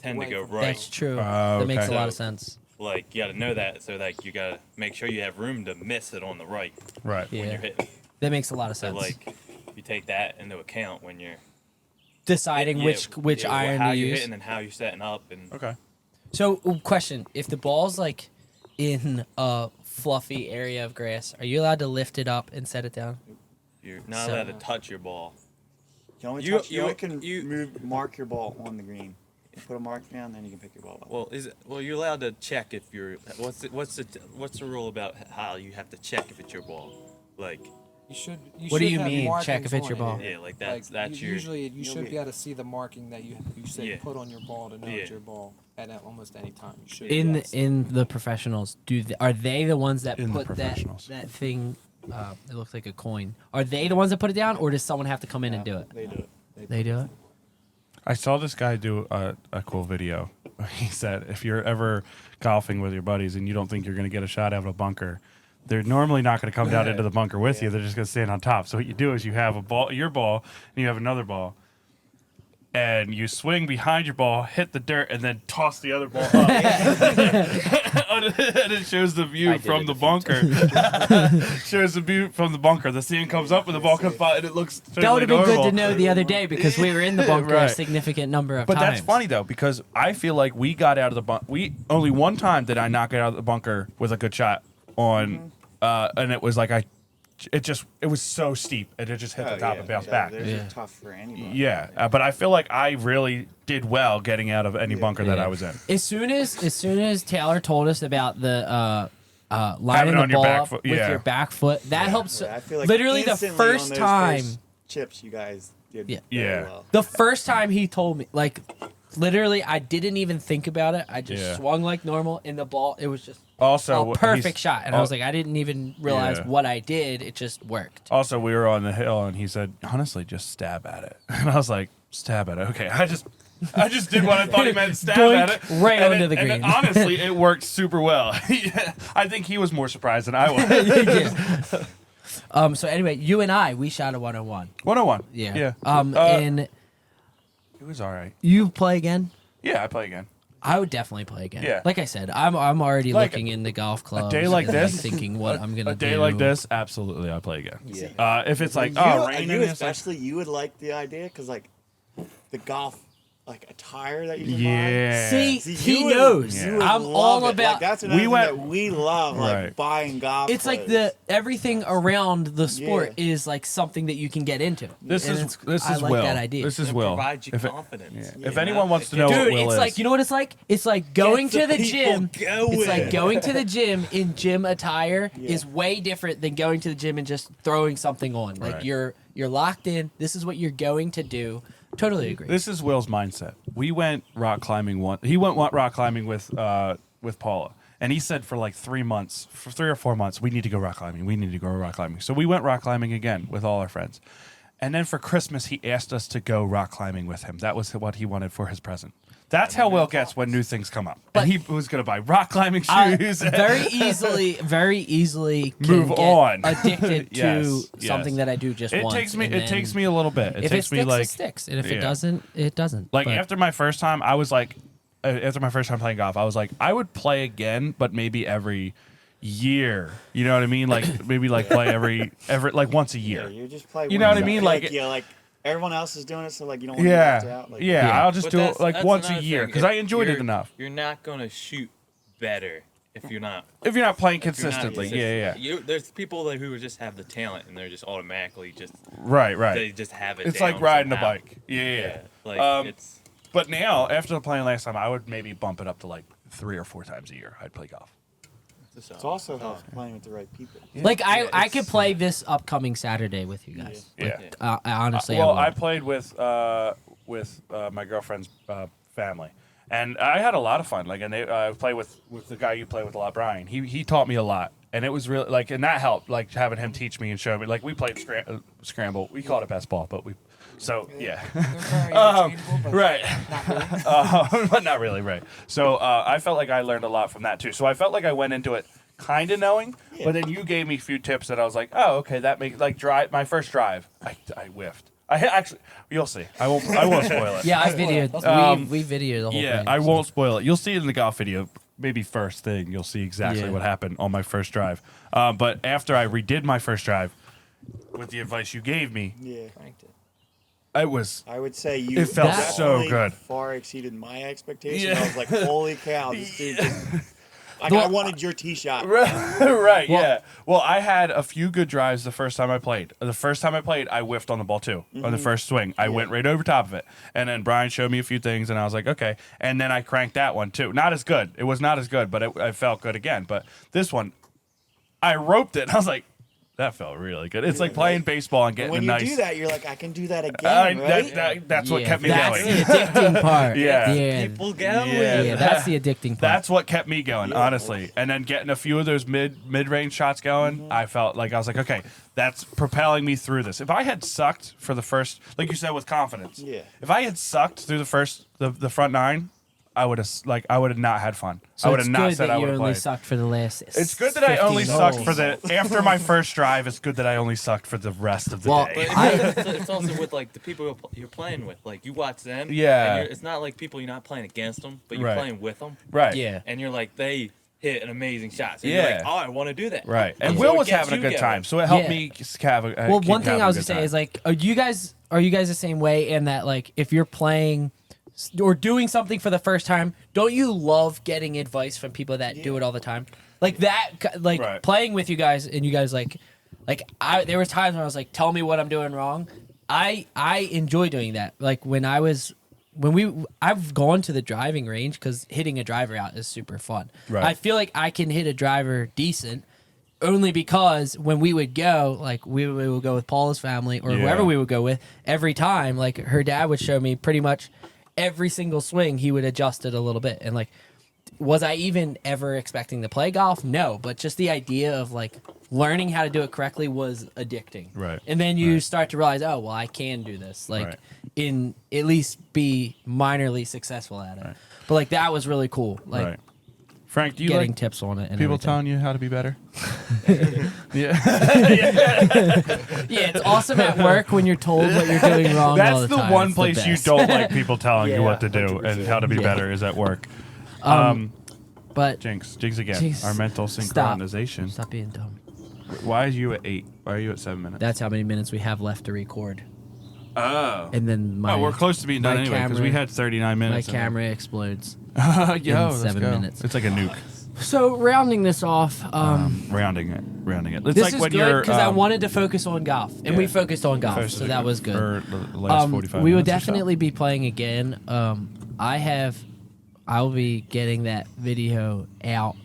to Right go from- right. That's true. Oh, That makes a okay. lot of sense. Like you got to know that, so like you got to make sure you have room to miss it on the right Right. when Yeah. you're hitting. That makes a lot of So sense. like you take that into account when you're Deciding yeah, which yeah, iron how to you're use. hitting and how you're setting up and Okay. So, question: if the ball's like in a fluffy area of grass, are you allowed to lift it up and set it down? you're not So- allowed to touch your ball. You only, You- touch, you you- only can you- mark your ball on the green. You put a mark down, then you can pick your ball up. Well, you're allowed to check if you're. What's the rule about how you have to check if it's your ball? Like you should. What do should you have mean, check markings if it's on your it. ball? yeah, like that's your. Usually you you'll should get- be able to see the marking that you say Yeah. put on your ball to know Yeah. it's your ball at almost any time. You should be In able to see. in the professionals, are they the ones that In the put that professionals. that thing? It looks like a coin. Are they the ones that put it down, or does someone have to come in and do it? They do it. They do it. I saw this guy do a cool video. He said, if you're ever golfing with your buddies and you don't think you're going to get a shot out of a bunker, they're normally not going to come down into the bunker with you. They're just going to stand on top. So what you do is you have your ball, and you have another ball. And you swing behind your ball, hit the dirt, and then toss the other ball up. And it shows the view from the bunker. Shows the view from the bunker. The sand comes up and the ball comes by, and it looks totally That would have been normal. good to know the other day because we were in the bunker a Right. significant number of But times. that's funny though, because I feel like we got out of the bunker. We only one time did I knock it out of the bunker with a good shot on, and it was like it was so steep and it just hit the top and bounced back. Those are tough for anybody. Yeah, but I feel like I really did well getting out of any bunker that I was in. As soon as Taylor told us about the lining Having it the on your ball back up foot, with yeah. your back foot, that helps. I feel like Literally the instantly first on those time, first chips you guys did Yeah. very Yeah. well. the first time he told me, like, literally, I didn't even think about it. I just Yeah. swung like normal in the ball. It was just Also, a perfect shot, and I was like, I didn't even realize Yeah. what I did. It just worked. Also, we were on the hill, and he said, "Honestly, just stab at it." And I was like, "Stab at it? Okay." I just did what I thought he meant, stab Doink, at it, right and onto the and green. honestly, it worked super well. I think he was more surprised than I was. So anyway, you and I, we shot a 101. 101. Yeah. Yeah. And It was all right. you play again? Yeah, I play again. I would definitely play again. Yeah. Like I said, I'm already Like looking in the golf clubs. day like and, this, thinking what I'm gonna A do. day like this, absolutely, I play again. Yeah. If it's like, you, oh, and raining, you it's like, especially, you would like the idea because like the golf like attire that you can yeah. See, buy. he you would- knows. you would I'm love all it. about. Like, that's another We thing went- that we love, like Right. buying golf. It's like clothes. everything around the sport Yeah. is like something that you can get into. This And is I like Will. that idea. This is It Will. provides you If it- confidence. yeah. If you anyone know? wants to know Dude, what Will it's is, like, you know what it's like? It's like going Get to the people gym. going. It's like going to the gym in gym attire Yeah. is way different than going to the gym and just throwing something on. Like Right. you're locked in. This is what you're going to do. Totally agree. this is Will's mindset. We went rock climbing He went rock climbing with Paula, and he said for like 3 months, for 3 or 4 months, we need to go rock climbing. We need to go rock climbing. So we went rock climbing again with all our friends, and then for Christmas he asked us to go rock climbing with him. That was what he wanted for his present. That's how Will gets when new things come up. But- and he was going to buy rock climbing I shoes. very easily can Move get on. addicted to Yes, something yes. that I do just It once. takes me. and It then takes me a little bit. It if takes it me sticks, like it sticks, and if it yeah. doesn't, it doesn't. Like But- after my first time, I was like, after my first time playing golf, I was like, I would play again, but maybe every year. You know what I mean? Like maybe like play every like once a Yeah, year. you just play. You know when what I mean? Like Like- yeah, like everyone else is doing it, so like you don't want to be left Yeah, out. Like, yeah. I'll just But do it that's- like that's once a another year thing. because If I enjoyed it you're- enough. You're not gonna shoot better if you're not If you're not playing if you're not consistently, consistent. yeah. There's people who just have the talent and they're just automatically just Right. they just have it. It's down like riding a somehow. bike. Yeah. Like it's But now, after playing last time, I would maybe bump it up to like 3 or 4 times a year. I'd play golf. It's also helps playing with the right people. Like I it's- could play this upcoming Saturday with you guys. Yeah. I honestly, Well, I I would. played with my girlfriend's family, and I had a lot of fun. Like, and I play with the guy you play with a lot, Brian. He taught me a lot, and it was really like, and that helped. Like having him teach me and show me. Like we played scramble. We called it best ball, but we. So yeah, They're very interchangeable, but right. not really. But not really, right. So I felt like I learned a lot from that too. So I felt like I went into it kind of knowing, but then you gave me a few tips that I was like, oh, okay, that makes like my first drive, I whiffed. I actually, you'll see. I won't spoil it. Yeah, I videoed. Um, we videoed the whole Yeah, thing. I so. won't spoil it. You'll see it in the golf video. Maybe first thing, you'll see exactly Yeah. what happened on my first drive. But after I redid my first drive, with the advice you gave me, Yeah, it was I would say you. It felt so definitely good. Far exceeded my expectations. Yeah. I was like, holy cow, this dude. Just, like I wanted your tee shot. right. Yeah. Well, I had a few good drives the first time I played. The first time I played, I whiffed on the ball too. On the first swing, I went right over top of it, and then Brian showed me a few things, and I was like, okay. And then I cranked that one too. Not as good. It was not as good, but it felt good again. But this one, I roped it. And I was like, That felt really good. It's like playing baseball and getting When a you nice. do that, you're like, I can do that again, right? That's what Yeah, kept me that's going. the addicting part. Yeah. yeah, People go. yeah, that's the addicting part. That's what kept me going, honestly. And then getting a few of those mid-range shots going, I felt like I was like, okay, that's propelling me through this. If I had sucked for the first, like you said, with confidence. Yeah. If I had sucked through the front 9, I would have not had fun. So I would it's have not good said that I you would have only played. sucked for the last. It's good that I only 15 sucked holes. for after my first drive. It's good that I only sucked for the rest of the Well, day. But it's also with like the people you're playing with. Like you watch them. Yeah. And it's not like people you're not playing against them, but you're Right. playing with them. Right. Yeah. And you're like they hit an amazing shot. So Yeah. you're like, oh, I want to do that. Right. And So Will it was gets having a you good going. time, so it helped Yeah. me have a. Well, keep one thing having I a was good gonna say time. is like, are you guys the same way in that like if you're playing or doing something for the first time, don't you love getting advice from people that do it all the time? Like that, like Right. playing with you guys and you guys like there was times when I was like, tell me what I'm doing wrong. I enjoy doing that. Like I've gone to the driving range because hitting a driver out is super fun. Right. I feel like I can hit a driver decent only because when we would go, like we would go with Paula's family or Yeah. whoever we would go with, every time, like her dad would show me pretty much every single swing, he would adjust it a little bit. And like, was I even ever expecting to play golf? No, but just the idea of like learning how to do it correctly was addicting. Right. And then you start to realize, oh, well, I can do this. Like, Right. in at least be minorly successful at it. Right. But like, that was really cool. Like, right. Frank, do you getting like tips on it and people everything. telling you how to be better? Yeah. Yeah, it's awesome at work when you're told what you're doing wrong. all That's the the time. one It's place you best. don't like people telling you Yeah, what to do and how to be Yeah. better is at work. But Jinx again. Jinx, Our mental stop. synchronization. Stop being dumb. Why are you at 8? Why are you at 7 minutes? That's how many minutes we have left to record. Oh. And then my We're close to being done my anyway because we camera- had 39 my minutes. camera explodes. Yo, in let's 7 go. minutes. It's like a nuke. So rounding this off, Rounding it. It's this like is when good you're. because I wanted to focus on golf, and we yeah. focused on golf, First so that was good. For the last 45 we will minutes or so. definitely be playing again. I'll be getting that video out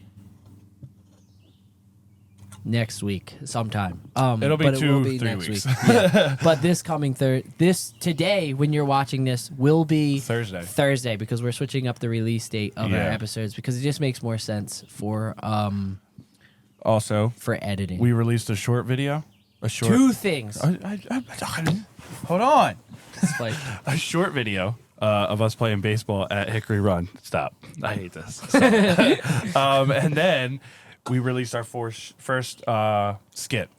next week sometime. It'll be but it will 2-3 be next weeks. week. Yeah. But this coming today when you're watching this will be Thursday. because we're switching up the release date of our episodes because it just makes more sense for Also, editing. we released a short video. Two things. Hold on. It's like, A short video of us playing baseball at Hickory Run. Stop. I hate this. And then we released our first skit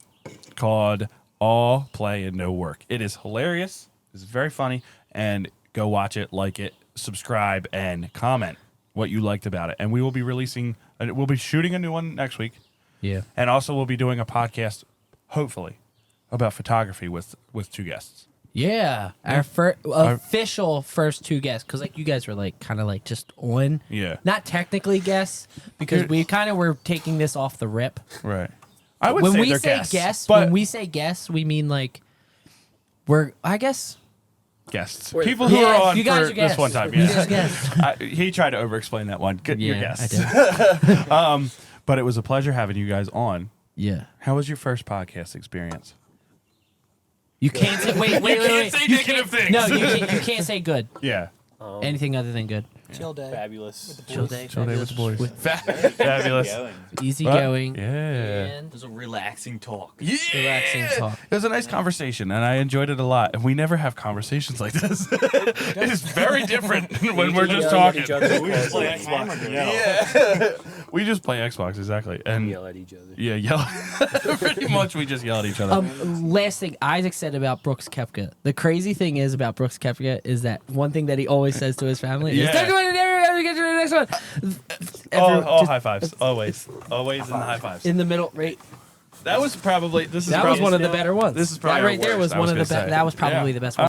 called All Play and No Work. It is hilarious. It's very funny. And go watch it, like it, subscribe, and comment what you liked about it. And we will be we'll be shooting a new one next week. yeah. And also we'll be doing a podcast, hopefully, about photography with 2 guests. Yeah, our official first 2 guests, because like you guys were like kind of like just on, Yeah. not technically guests, because we kind of were taking this off the rip. Right. I would When say we they're say guests, but when we say guests, we mean like I guess guests. People who are on you guys for are this guests. one time. You Yeah. guys guests. He tried to over-explain that one. Good, your Yeah, I guests. did. But it was a pleasure having you guys on. Yeah. How was your first podcast experience? You can't say wait. can't say You negative things. No, you can't say good. Yeah. Anything other than good. Chill day. Fabulous. Chill day. Chill day with the boys. With- Fabulous. Easy What? going. Yeah. And There's a relaxing talk. Yeah. relaxing talk. It was a nice conversation, and I enjoyed it a lot. And we never have conversations like this. It is very different when we're just Yell at talking. each other. We just play Xbox. Yeah. We just play Xbox, exactly. And Yell at each other. yeah, yell. Pretty much we just yell at each other. Last thing Isaac said about Brooks Koepka. The crazy thing is about Brooks Koepka is that one thing that he always says to his family is, Yeah. "Take one, get to the next one." all just high fives. Always in the high fives. in the middle, right? That was probably, this is That probably was one of the better ones. This is probably that our right there worst, was I one was of the gonna say. That was probably Yeah. the best one.